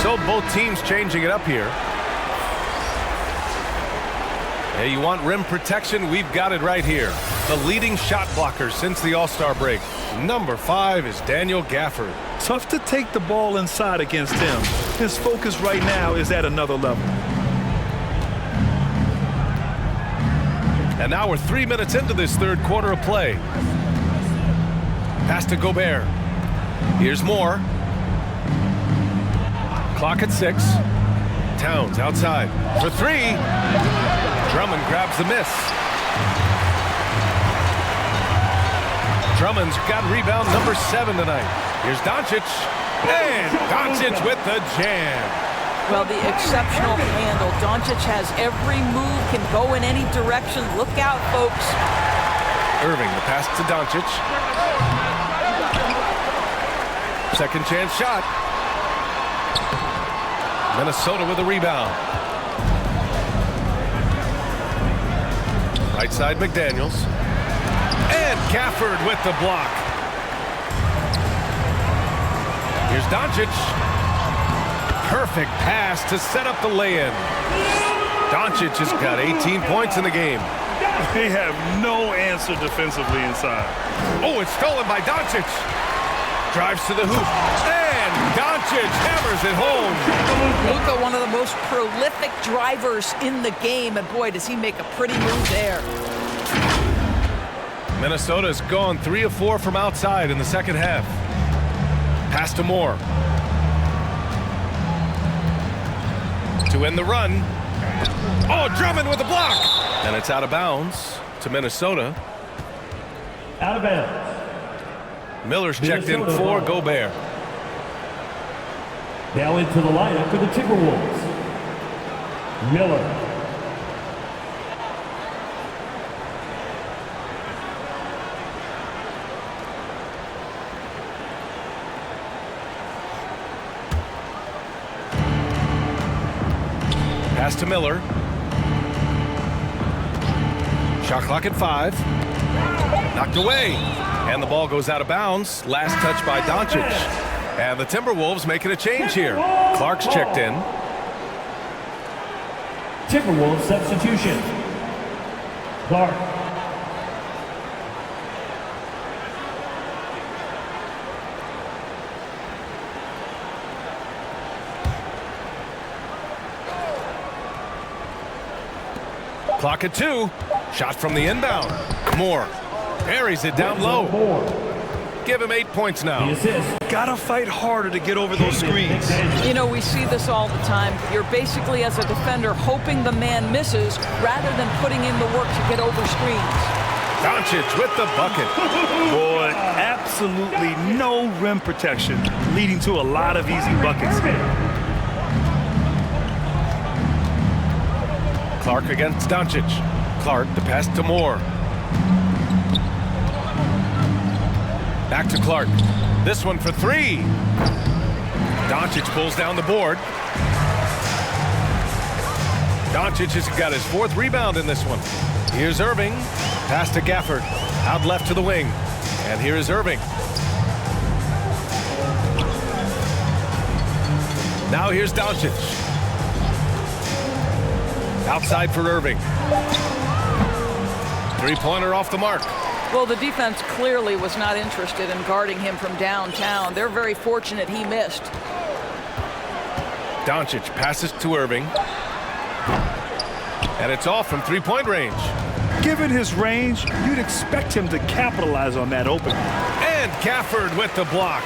So both teams changing it up here. Hey, you want rim protection? We've got it right here. The leading shot blocker since the All-Star break. Number 5 is Daniel Gafford. Tough to take the ball inside against him. His focus right now is at another level. And now we're 3 minutes into this third quarter of play. Pass to Gobert. Here's more. Clock at 6. Towns outside for 3. Drummond grabs the miss. Drummond's got rebound number 7 tonight. Here's Doncic. And Doncic with the jam. Well, the exceptional handle. Doncic has every move, can go in any direction. Look out, folks. Irving, the pass to Doncic. Second chance shot. Minnesota with a rebound. Right side McDaniels. And Gafford with the block. Here's Doncic. Perfect pass to set up the lay-in. Doncic has got 18 points in the game. They have no answer defensively inside. Oh, it's stolen by Doncic. Drives to the hoop. And Doncic hammers it home. Luka, one of the most prolific drivers in the game. And boy, does he make a pretty move there. Minnesota's gone 3 of 4 from outside in the second half. Pass to Moore. To end the run. Oh, Drummond with the block. And it's out of bounds to Minnesota. Out of bounds. Miller's checked in for Gobert. Now into the lineup for the Timberwolves. Miller. Pass to Miller. Shot clock at 5. Knocked away. And the ball goes out of bounds. Last touch by Doncic. And the Timberwolves making a change here. Clark's checked in. Timberwolves substitution. Clark. Clock at 2. Shot from the inbound. Moore buries it down low. Give him 8 points now. Gotta fight harder to get over those screens. You know, we see this all the time. You're basically, as a defender, hoping the man misses rather than putting in the work to get over screens. Doncic with the bucket. Boy, absolutely no rim protection, leading to a lot of easy buckets. Clark against Doncic. Clark, the pass to Moore. Back to Clark. This one for 3. Doncic pulls down the board. Doncic has got his 4th rebound in this one. Here's Irving. Pass to Gafford. Out left to the wing. And here is Irving. Now here's Doncic. Outside for Irving. 3-pointer off the mark. Well, the defense clearly was not interested in guarding him from downtown. They're very fortunate he missed. Doncic passes to Irving. And it's off from 3-point range. Given his range, you'd expect him to capitalize on that opening. And Gafford with the block.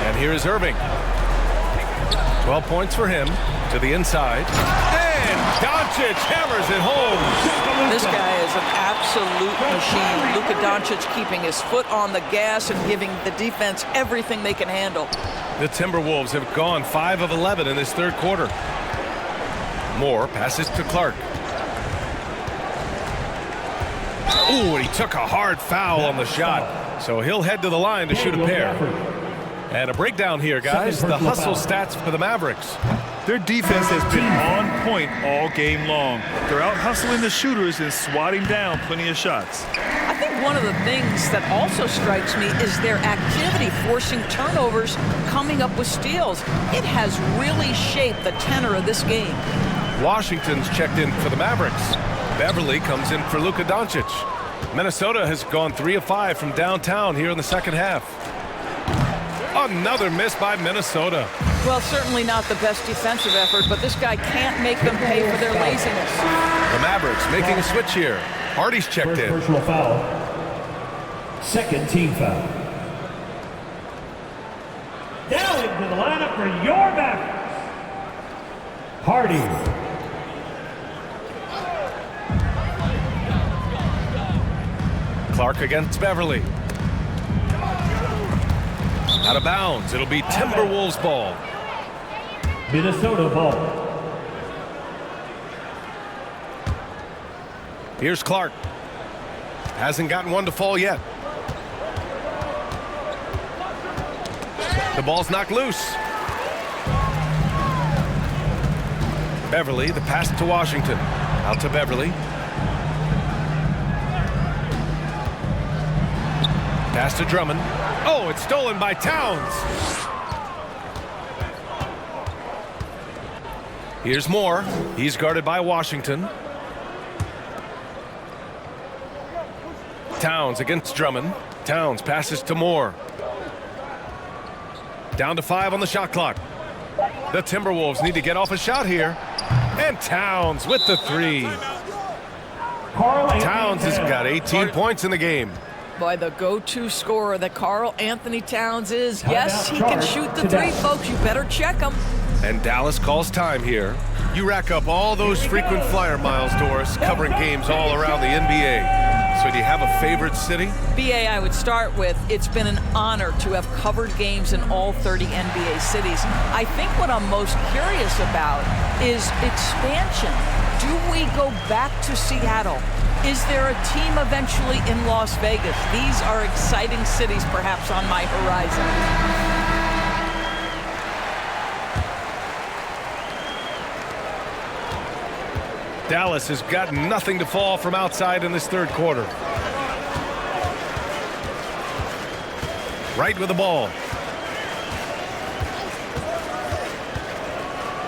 And here is Irving. 12 points for him to the inside. And Doncic hammers it home. This guy is an absolute machine. Luka Doncic keeping his foot on the gas and giving the defense everything they can handle. The Timberwolves have gone 5 of 11 in this 3rd quarter. Moore passes to Clark. Ooh, and he took a hard foul on the shot. So he'll head to the line to shoot a pair. And a breakdown here, guys. The hustle stats for the Mavericks. Their defense has been on point all game long. They're out hustling the shooters and swatting down plenty of shots. I think one of the things that also strikes me is their activity forcing turnovers, coming up with steals. It has really shaped the tenor of this game. Washington's checked in for the Mavericks. Beverly comes in for Luka Doncic. Minnesota has gone 3 of 5 from downtown here in the 2nd half. Another miss by Minnesota. Well, certainly not the best defensive effort, but this guy can't make them pay for their laziness. The Mavericks making a switch here. Hardy's checked in. Personal foul. 2nd team foul. Now into the lineup for your Mavericks. Hardy. Clark against Beverly. Out of bounds. It'll be Timberwolves ball. Minnesota ball. Here's Clark. Hasn't gotten one to fall yet. The ball's knocked loose. Beverly, the pass to Washington. Out to Beverly. Pass to Drummond. Oh, it's stolen by Towns. Here's Moore. He's guarded by Washington. Towns against Drummond. Towns passes to Moore. Down to 5 on the shot clock. The Timberwolves need to get off a shot here. And Towns with the 3. Towns has got 18 points in the game. Boy, the go-to scorer that Karl Anthony Towns is. Yes, he can shoot the 3, folks. You better check him. And Dallas calls time here. You rack up all those frequent flyer miles, Doris, covering games all around the NBA. So do you have a favorite city? BA, I would start with, it's been an honor to have covered games in all 30 NBA cities. I think what I'm most curious about is expansion. Do we go back to Seattle? Is there a team eventually in Las Vegas? These are exciting cities perhaps on my horizon. Dallas has got nothing to fall from outside in this third quarter. Right with the ball.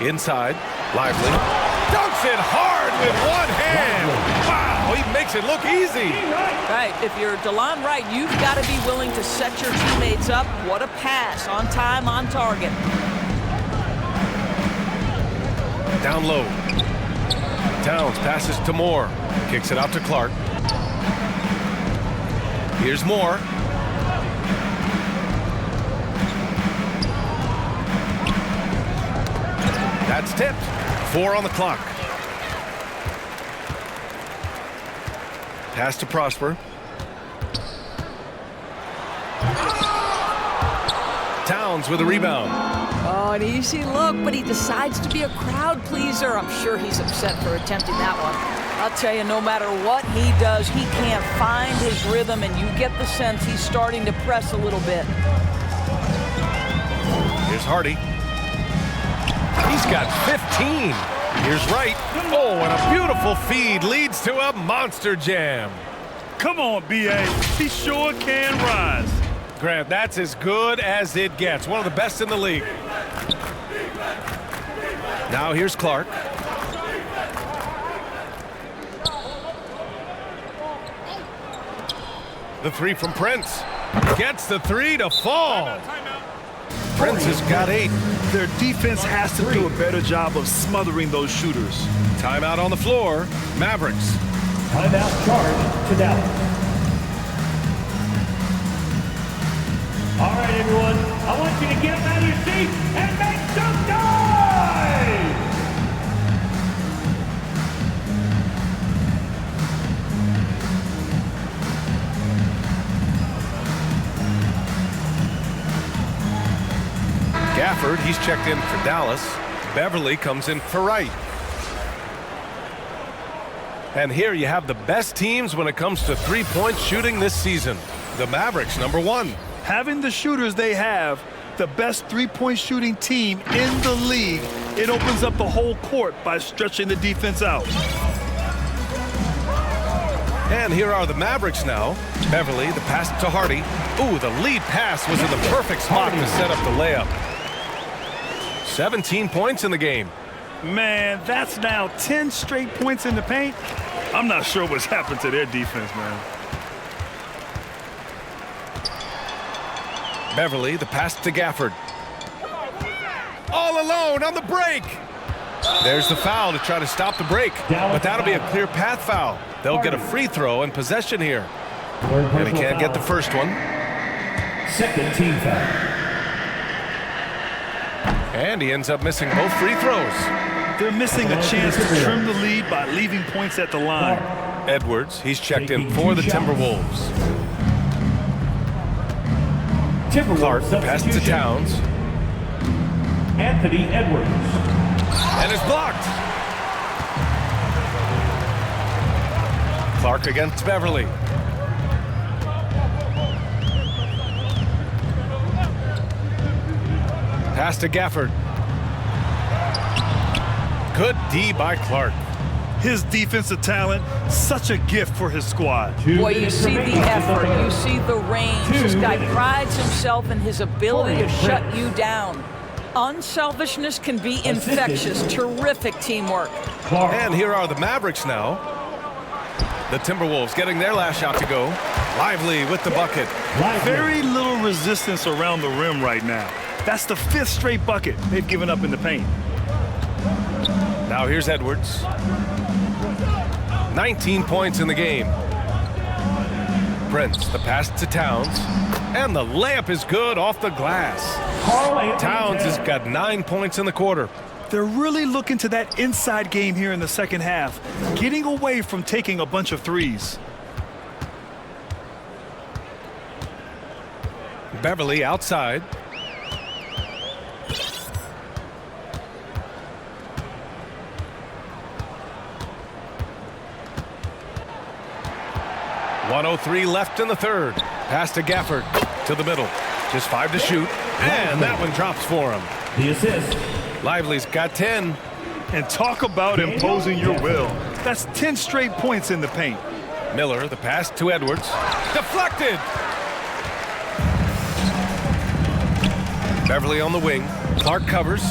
Inside, Lively. Dunks it hard with one hand. Wow, he makes it look easy. Right, if you're DeLon Wright, you've got to be willing to set your teammates up. What a pass, on time, on target. Down low. Towns passes to Moore. Kicks it out to Clark. Here's Moore. That's tipped. 4 on the clock. Pass to Prosper. Towns with a rebound. Oh, an easy look, but he decides to be a crowd pleaser. I'm sure he's upset for attempting that one. I'll tell you, no matter what he does, he can't find his rhythm, and you get the sense he's starting to press a little bit. Here's Hardy. He's got 15. Here's Wright. Oh, and a beautiful feed leads to a monster jam. Come on, B.A. He sure can rise. Grant, that's as good as it gets. One of the best in the league. Now here's Clark. The three from Prince. Gets the three to fall. Prince has got 8. Their defense has to do a better job of smothering those shooters. Timeout on the floor. Mavericks. Timeout charge to Dallas. All right, everyone. I want you to get up out of your seats and make some noise! Gafford, he's checked in for Dallas. Beverly comes in for Wright. And here you have the best teams when it comes to three-point shooting this season. The Mavericks, number 1. Having the shooters they have, the best three-point shooting team in the league, it opens up the whole court by stretching the defense out. And here are the Mavericks now. Beverly, the pass to Hardy. Ooh, the lead pass was in the perfect spot to set up the layup. 17 points in the game. Man, that's now 10 straight points in the paint. I'm not sure what's happened to their defense, man. Beverly, the pass to Gafford. All alone on the break. There's the foul to try to stop the break. But that'll be a clear path foul. They'll get a free throw and possession here. And he can't get the first one. Second team foul. And he ends up missing both free throws. They're missing a chance to trim the lead by leaving points at the line. Edwards, he's checked in for the Timberwolves. Clark, pass to Towns. Anthony Edwards. And it's blocked. Clark against Beverly. Pass to Gafford. Good D by Clark. His defensive talent, such a gift for his squad. Boy, you see the effort, you see the range. This guy prides himself in his ability to shut you down. Unselfishness can be infectious. Terrific teamwork. And here are the Mavericks now. The Timberwolves getting their last shot to go. Lively with the bucket. Very little resistance around the rim right now. That's the 5th straight bucket they've given up in the paint. Now here's Edwards. 19 points in the game. Prince, the pass to Towns. And the layup is good off the glass. Towns has got 9 points in the quarter. They're really looking to that inside game here in the second half, getting away from taking a bunch of threes. Beverly outside. .103 left in the third. Pass to Gafford to the middle. Just 5 to shoot. And that one drops for him. The assist. Lively's got 10. And talk about imposing your will. That's 10 straight points in the paint. Miller, the pass to Edwards. Deflected! Beverly on the wing. Clark covers.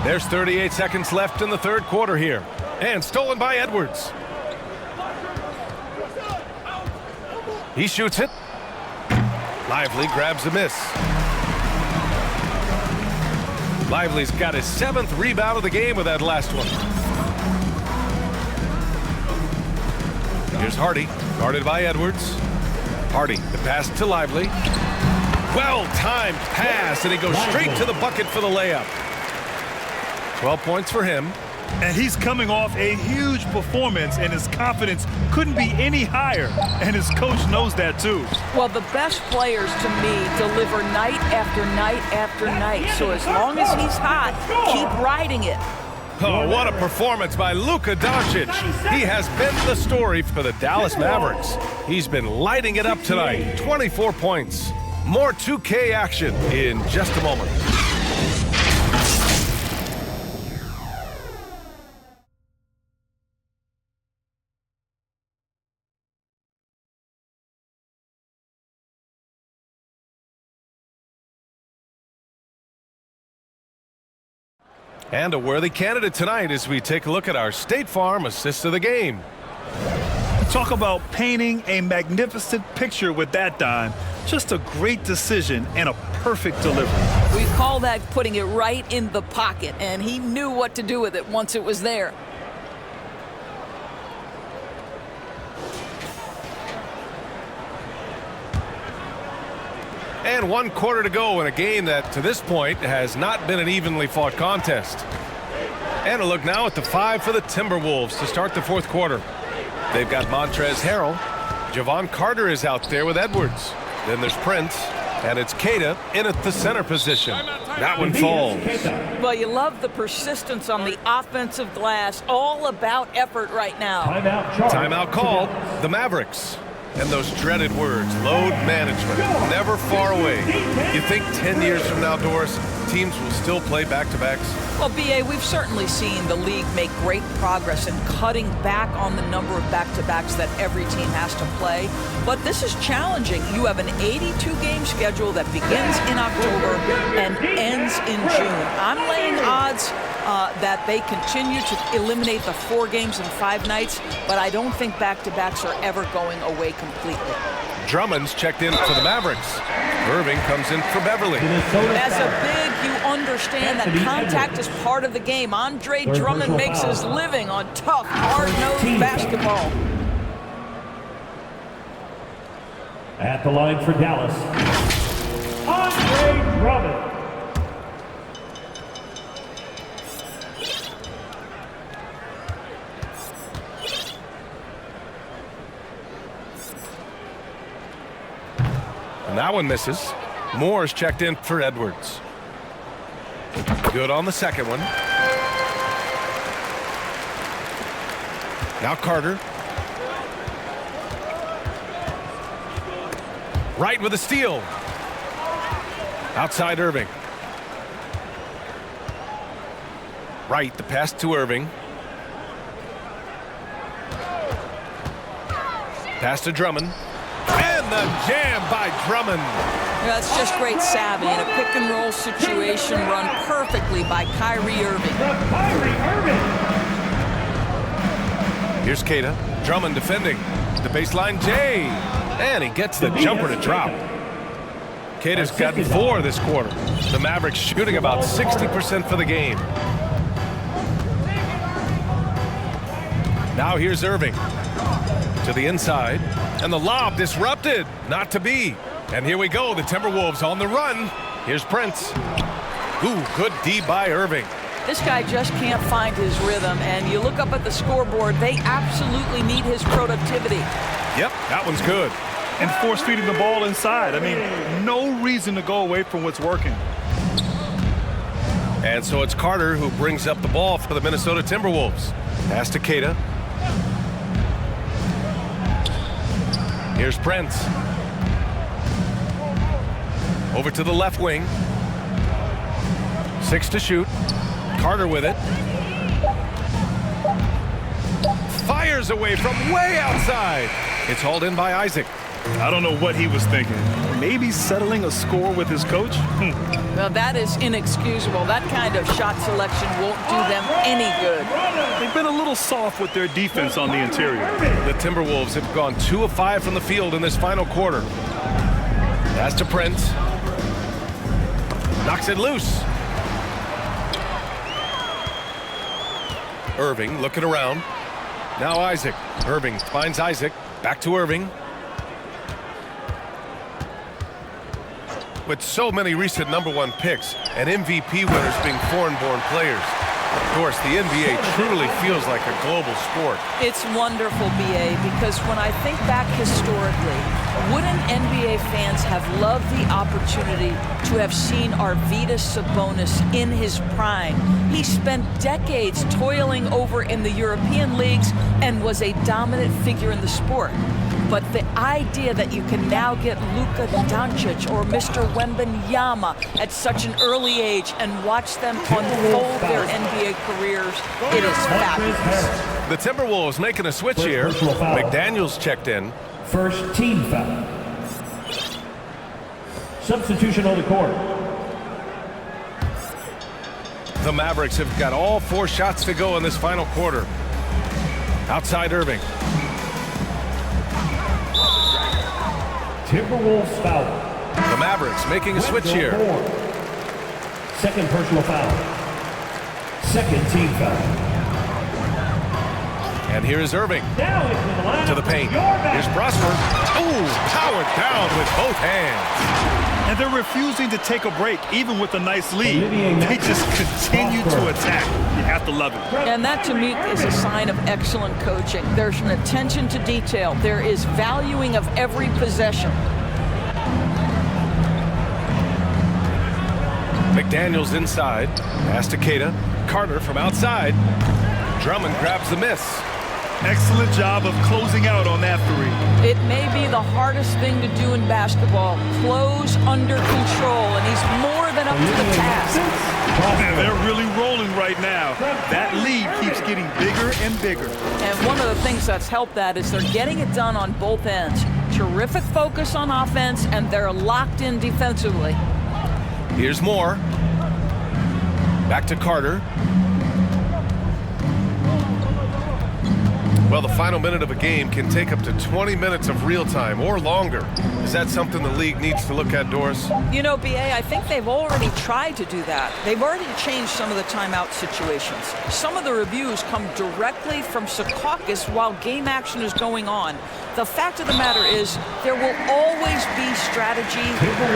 There's 38 seconds left in the third quarter here. And stolen by Edwards. He shoots it. Lively grabs a miss. Lively's got his 7th rebound of the game with that last one. Here's Hardy, guarded by Edwards. Hardy, the pass to Lively. Well-timed pass, and he goes straight to the bucket for the layup. 12 points for him. And he's coming off a huge performance, and his confidence couldn't be any higher. And his coach knows that, too. Well, the best players, to me, deliver night after night after night. So as long as he's hot, keep riding it. Oh, what a performance by Luka Doncic. He has been the story for the Dallas Mavericks. He's been lighting it up tonight. 24 points. More 2K action in just a moment. And a worthy candidate tonight as we take a look at our State Farm assist of the game. Talk about painting a magnificent picture with that, Don. Just a great decision and a perfect delivery. We call that putting it right in the pocket, and he knew what to do with it once it was there. And 1 quarter to go in a game that, to this point, has not been an evenly fought contest. And a look now at the 5 for the Timberwolves to start the fourth quarter. They've got Montrezl Harrell. Javon Carter is out there with Edwards. Then there's Prince, and it's Queta in at the center position. That one falls. Well, you love the persistence on the offensive glass. All about effort right now. Timeout called. The Mavericks. And those dreaded words, load management, never far away. You think 10 years from now, Doris, teams will still play back-to-backs? Well, B.A., we've certainly seen the league make great progress in cutting back on the number of back-to-backs that every team has to play. But this is challenging. You have an 82-game schedule that begins in October and ends in June. I'm laying odds that they continue to eliminate the 4 games in 5 nights, but I don't think back-to-backs are ever going away completely. Drummond's checked in for the Mavericks. Irving comes in for Beverly. As a big, you understand that contact is part of the game. Andre Drummond makes his living on tough, hard-nosed basketball. At the line for Dallas, Andre Drummond. And that one misses. Moore's checked in for Edwards. Good on the second one. Now Carter. Wright with a steal. Outside Irving. Wright, the pass to Irving. Pass to Drummond. And the jam by Drummond. That's just great savvy in a pick-and-roll situation run perfectly by Kyrie Irving. Here's Queta. Drummond defending. The baseline J. And he gets the jumper to drop. Queta's gotten 4 this quarter. The Mavericks shooting about 60% for the game. Now here's Irving. To the inside. And the lob disrupted. Not to be. And here we go. The Timberwolves on the run. Here's Prince. Ooh, good D by Irving. This guy just can't find his rhythm. And you look up at the scoreboard, they absolutely need his productivity. Yep, that one's good. And force feeding the ball inside. I mean, no reason to go away from what's working. And so it's Carter who brings up the ball for the Minnesota Timberwolves. Pass to Queta. Here's Prince. Over to the left wing. 6 to shoot. Carter with it. Fires away from way outside. It's hauled in by Isaac. I don't know what he was thinking. Maybe settling a score with his coach? Well, that is inexcusable. That kind of shot selection won't do them any good. They've been a little soft with their defense on the interior. The Timberwolves have gone 2 of 5 from the field in this final quarter. Pass to Prince. Knocks it loose. Irving looking around. Now Isaac. Irving finds Isaac. Back to Irving. With so many recent #1 picks and MVP winners being foreign-born players, of course, the NBA truly feels like a global sport. It's wonderful, BA, because when I think back historically, wouldn't NBA fans have loved the opportunity to have seen Arvydas Sabonis in his prime? He spent decades toiling over in the European leagues and was a dominant figure in the sport. But the idea that you can now get Luka Doncic or Mr. Wembanyama at such an early age and watch them unfold their NBA careers, it is fabulous. The Timberwolves making a switch here. McDaniels checked in. First team foul. Substitution on the court. The Mavericks have got all 4 shots to go in this final quarter. Outside Irving. Timberwolves foul. The Mavericks making a switch here. Second personal foul. Second team foul. And here is Irving. Now into the line. To the paint. Here's Prosper. Oh, powered down with both hands. And they're refusing to take a break, even with a nice lead. They just continue to attack. You have to love it. And that, to me, is a sign of excellent coaching. There's an attention to detail. There is valuing of every possession. McDaniels inside. Pass to Keita. Carter from outside. Drummond grabs the miss. Excellent job of closing out on that 3. It may be the hardest thing to do in basketball. Close under control, and he's more than up to the task. And they're really rolling right now. That lead keeps getting bigger and bigger. And one of the things that's helped that is they're getting it done on both ends. Terrific focus on offense, and they're locked in defensively. Here's more. Back to Carter. Well, the final minute of a game can take up to 20 minutes of real time or longer. Is that something the league needs to look at, Doris? You know, BA, I think they've already tried to do that. They've already changed some of the timeout situations. Some of the reviews come directly from Secaucus while game action is going on. The fact of the matter is there will always be strategy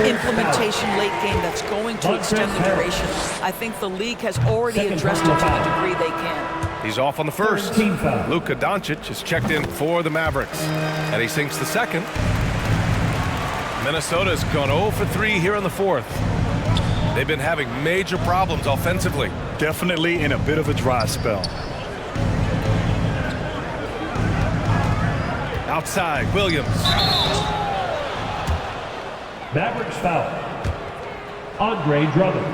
implementation late game that's going to extend the duration. I think the league has already addressed it to the degree they can. He's off on the first. Luka Doncic is checked in for the Mavericks. And he sinks the second. Minnesota's gone 0 for 3 here in the 4th. They've been having major problems offensively. Definitely in a bit of a dry spell. Outside, Williams. Mavericks foul. Andre Drummond.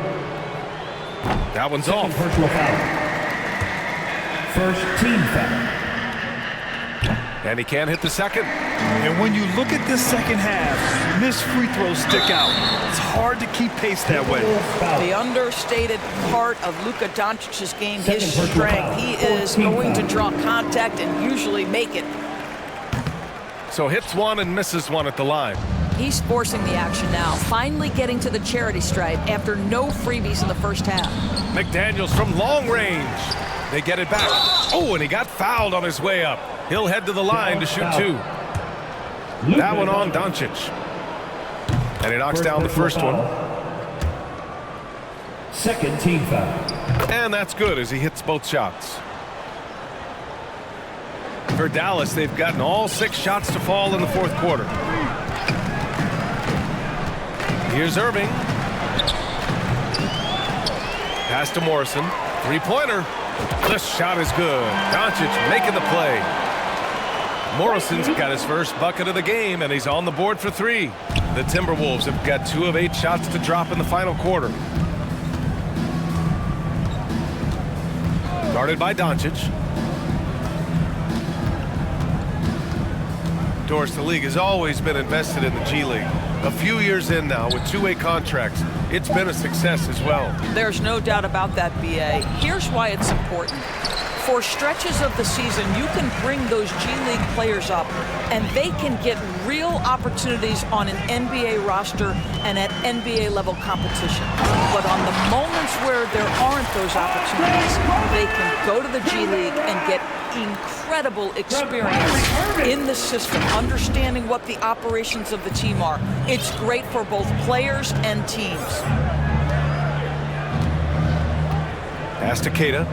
That one's Second off. personal foul. First team foul. And he can't hit the second. And when you look at this second half, missed free throws stick out. It's hard to keep pace that way. The understated part of Luka Doncic's game, his strength. He is going to draw contact and usually make it. So hits one and misses one at the line. He's forcing the action now, finally getting to the charity stripe after no freebies in the first half. McDaniels from long range. They get it back. Oh, and he got fouled on his way up. He'll head to the line to shoot 2. That one on Doncic. And he knocks down the first one. Second team foul. And that's good as he hits both shots. For Dallas, they've gotten all 6 shots to fall in the 4th quarter. Here's Irving. Pass to Morrison. 3-pointer. This shot is good. Doncic making the play. Morrison's got his first bucket of the game, and he's on the board for 3. The Timberwolves have got 2 of 8 shots to drop in the final quarter. Guarded by Doncic. Doris, the league has always been invested in the G League. A few years in now with two-way contracts, it's been a success as well. There's no doubt about that, BA. Here's why it's important. For stretches of the season, you can bring those G League players up, and they can get real opportunities on an NBA roster and at NBA level competition. But on the moments where there aren't those opportunities, they can go to the G League and get incredible experience in the system, understanding what the operations of the team are. It's great for both players and teams. Pass to Keita.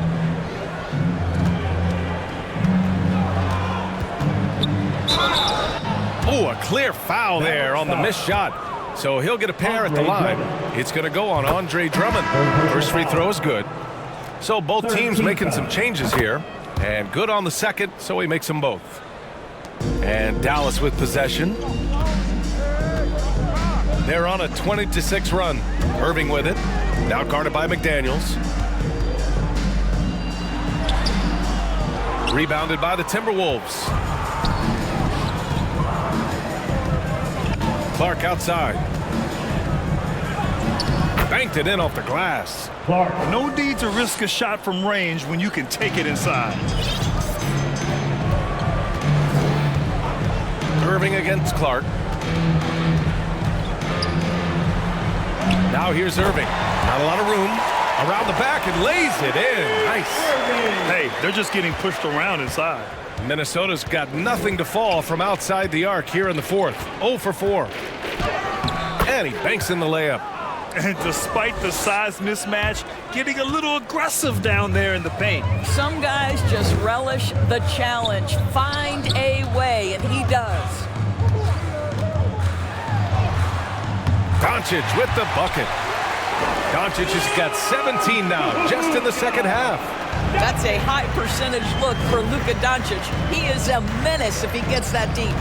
Oh, a clear foul there on the missed shot. So he'll get a pair at the line. It's going to go on Andre Drummond. First free throw is good. So both teams making some changes here. And good on the second, so he makes them both. And Dallas with possession. They're on a 20-6 run. Irving with it. Now guarded by McDaniels. Rebounded by the Timberwolves. Clark outside. Banked it in off the glass. No need to risk a shot from range when you can take it inside. Irving against Clark. Now here's Irving. Not a lot of room. Around the back and lays it in. Nice. Hey, they're just getting pushed around inside. Minnesota's got nothing to fall from outside the arc here in the fourth. 0 for 4. And he banks in the layup. And despite the size mismatch, getting a little aggressive down there in the paint. Some guys just relish the challenge. Find a way, and he does. Doncic with the bucket. Doncic has got 17 now, just in the second half. That's a high percentage look for Luka Doncic. He is a menace if he gets that deep.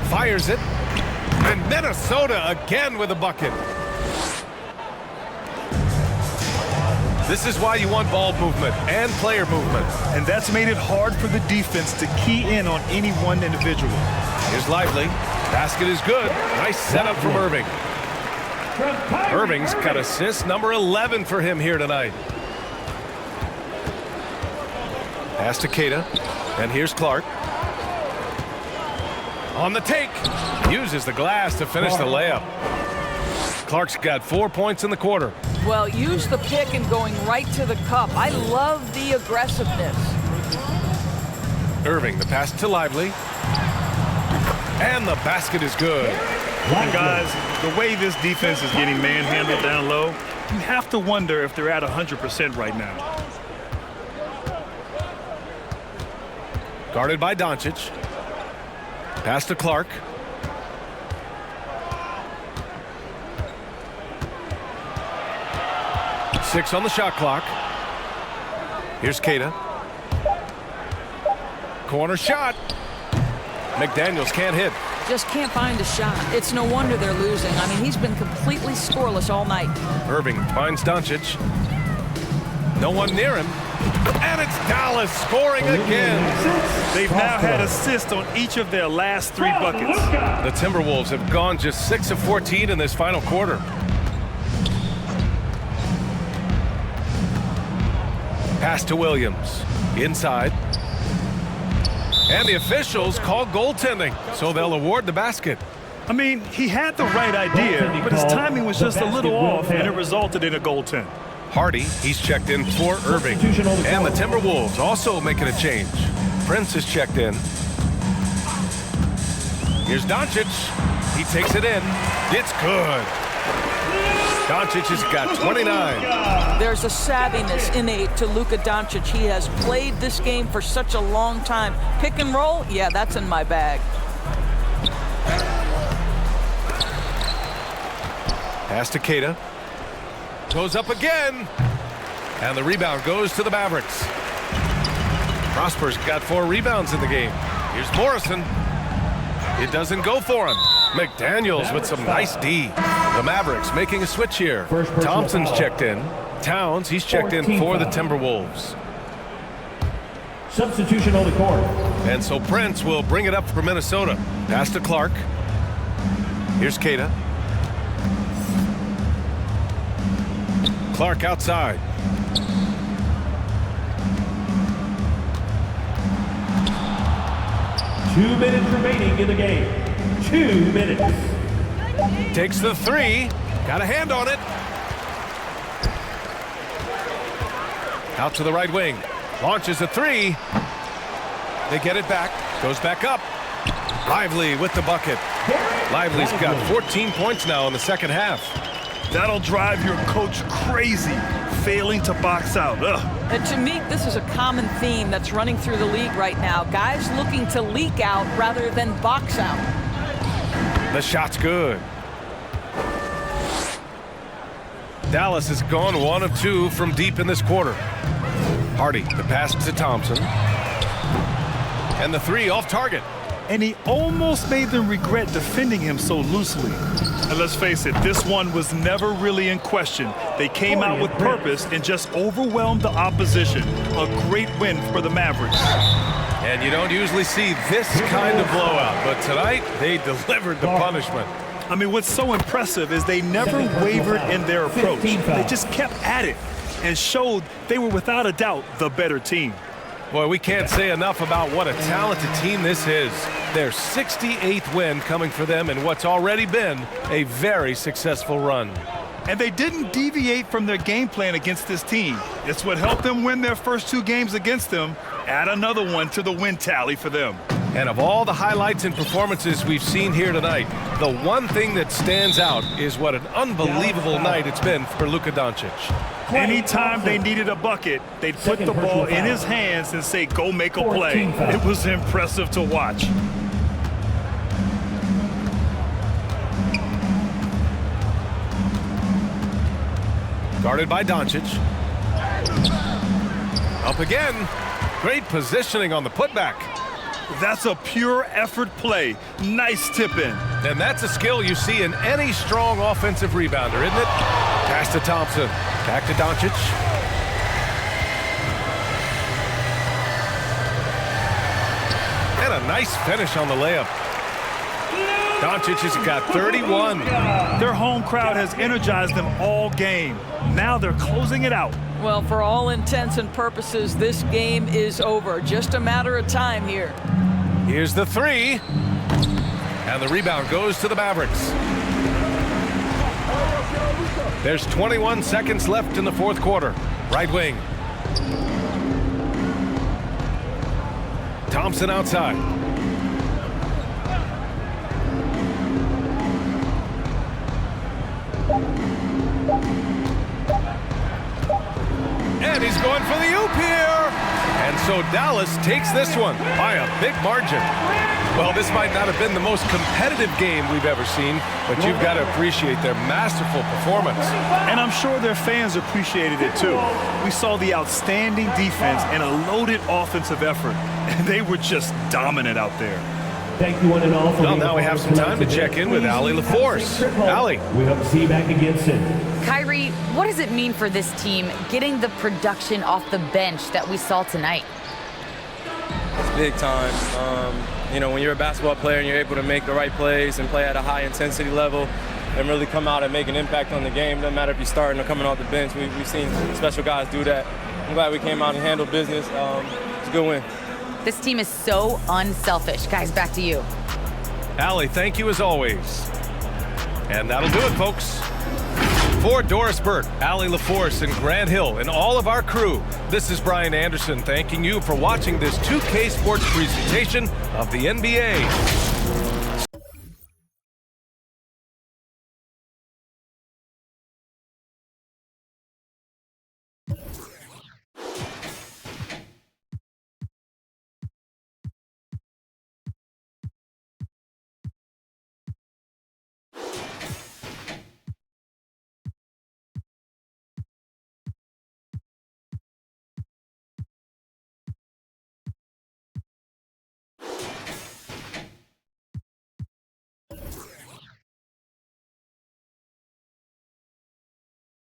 Fires it. And Minnesota again with a bucket. This is why you want ball movement and player movement. And that's made it hard for the defense to key in on any one individual. Here's Lively. Basket is good. Nice setup from Irving. Irving's got assist number 11 for him here tonight. Pass to Keita. And here's Clark. On the take. Uses the glass to finish the layup. Clark's got 4 points in the quarter. Well, use the pick and going right to the cup. I love the aggressiveness. Irving, the pass to Lively. And the basket is good. And guys, the way this defense is getting manhandled down low, you have to wonder if they're at 100% right now. Guarded by Doncic. Pass to Clark. Six on the shot clock. Here's Keita. Corner shot. McDaniels can't hit. Just can't find a shot. It's no wonder they're losing. I mean, he's been completely scoreless all night. Irving finds Doncic. No one near him. And it's Dallas scoring again. They've now had assists on each of their last 3 buckets. The Timberwolves have gone just 6 of 14 in this final quarter. Pass to Williams. Inside. And the officials call goaltending, so they'll award the basket. I mean, he had the right idea, but his timing was just a little off, and it resulted in a goaltend. Hardy, he's checked in for Irving. And the Timberwolves also making a change. Prince is checked in. Here's Doncic. He takes it in. It's good. Doncic has got 29. There's a savviness innate to Luka Doncic. He has played this game for such a long time. Pick and roll, yeah, that's in my bag. Pass to Keita. Goes up again. And the rebound goes to the Mavericks. Prosper's got 4 rebounds in the game. Here's Morrison. It doesn't go for him. McDaniels with some nice D. The Mavericks making a switch here. Thompson's checked in. Towns, he's checked in for the Timberwolves. Substitution on the court. And so Prince will bring it up for Minnesota. Pass to Clark. Here's Keita. Clark outside. Two minutes remaining in the game. 2 minutes. Takes the three. Got a hand on it. Out to the right wing. Launches a three. They get it back. Goes back up. Lively with the bucket. Lively's got 14 points now in the second half. That'll drive your coach crazy, failing to box out. Ugh. And to me, this is a common theme that's running through the league right now. Guys looking to leak out rather than box out. The shot's good. Dallas has gone 1 of 2 from deep in this quarter. Hardy, the pass to Thompson. And the three off target. And he almost made them regret defending him so loosely. And let's face it, this one was never really in question. They came out with purpose and just overwhelmed the opposition. A great win for the Mavericks. And you don't usually see this kind of blowout, but tonight they delivered the punishment. I mean, what's so impressive is they never wavered in their approach. They just kept at it and showed they were without a doubt the better team. Boy, we can't say enough about what a talented team this is. Their 68th win coming for them in what's already been a very successful run. And they didn't deviate from their game plan against this team. It's what helped them win their first 2 games against them. Add another one to the win tally for them. And of all the highlights and performances we've seen here tonight, the one thing that stands out is what an unbelievable night it's been for Luka Doncic. Anytime they needed a bucket, they'd put the ball in his hands and say, go make a play. It was impressive to watch. Guarded by Doncic. Up again. Great positioning on the putback. That's a pure effort play. Nice tip in. And that's a skill you see in any strong offensive rebounder, isn't it? Pass to Thompson. Back to Doncic. And a nice finish on the layup. Doncic has got 31. Their home crowd has energized them all game. Now they're closing it out. Well, for all intents and purposes, this game is over. Just a matter of time here. Here's the three. And the rebound goes to the Mavericks. There's 21 seconds left in the fourth quarter. Right wing. Thompson outside. And he's going for the oop here. And so Dallas takes this one by a big margin. Well, this might not have been the most competitive game we've ever seen, but you've got to appreciate their masterful performance. And I'm sure their fans appreciated it too. We saw the outstanding defense and a loaded offensive effort, and they were just dominant out there. Thank you one and all for well, now we have some time to check in with Allie LaForce. Allie. We hope to see you back again soon. Kyrie, what does it mean for this team getting the production off the bench that we saw tonight? It's big time. You know, when you're a basketball player and you're able to make the right plays and play at a high intensity level and really come out and make an impact on the game, doesn't matter if you're starting or coming off the bench. We've seen special guys do that. I'm glad we came out and handled business. It's a good win. This team is so unselfish. Guys, back to you. Allie, thank you as always. And that'll do it, folks. For Doris Burke, Allie LaForce, and Grant Hill, and all of our crew, this is Brian Anderson thanking you for watching this 2K Sports presentation of the NBA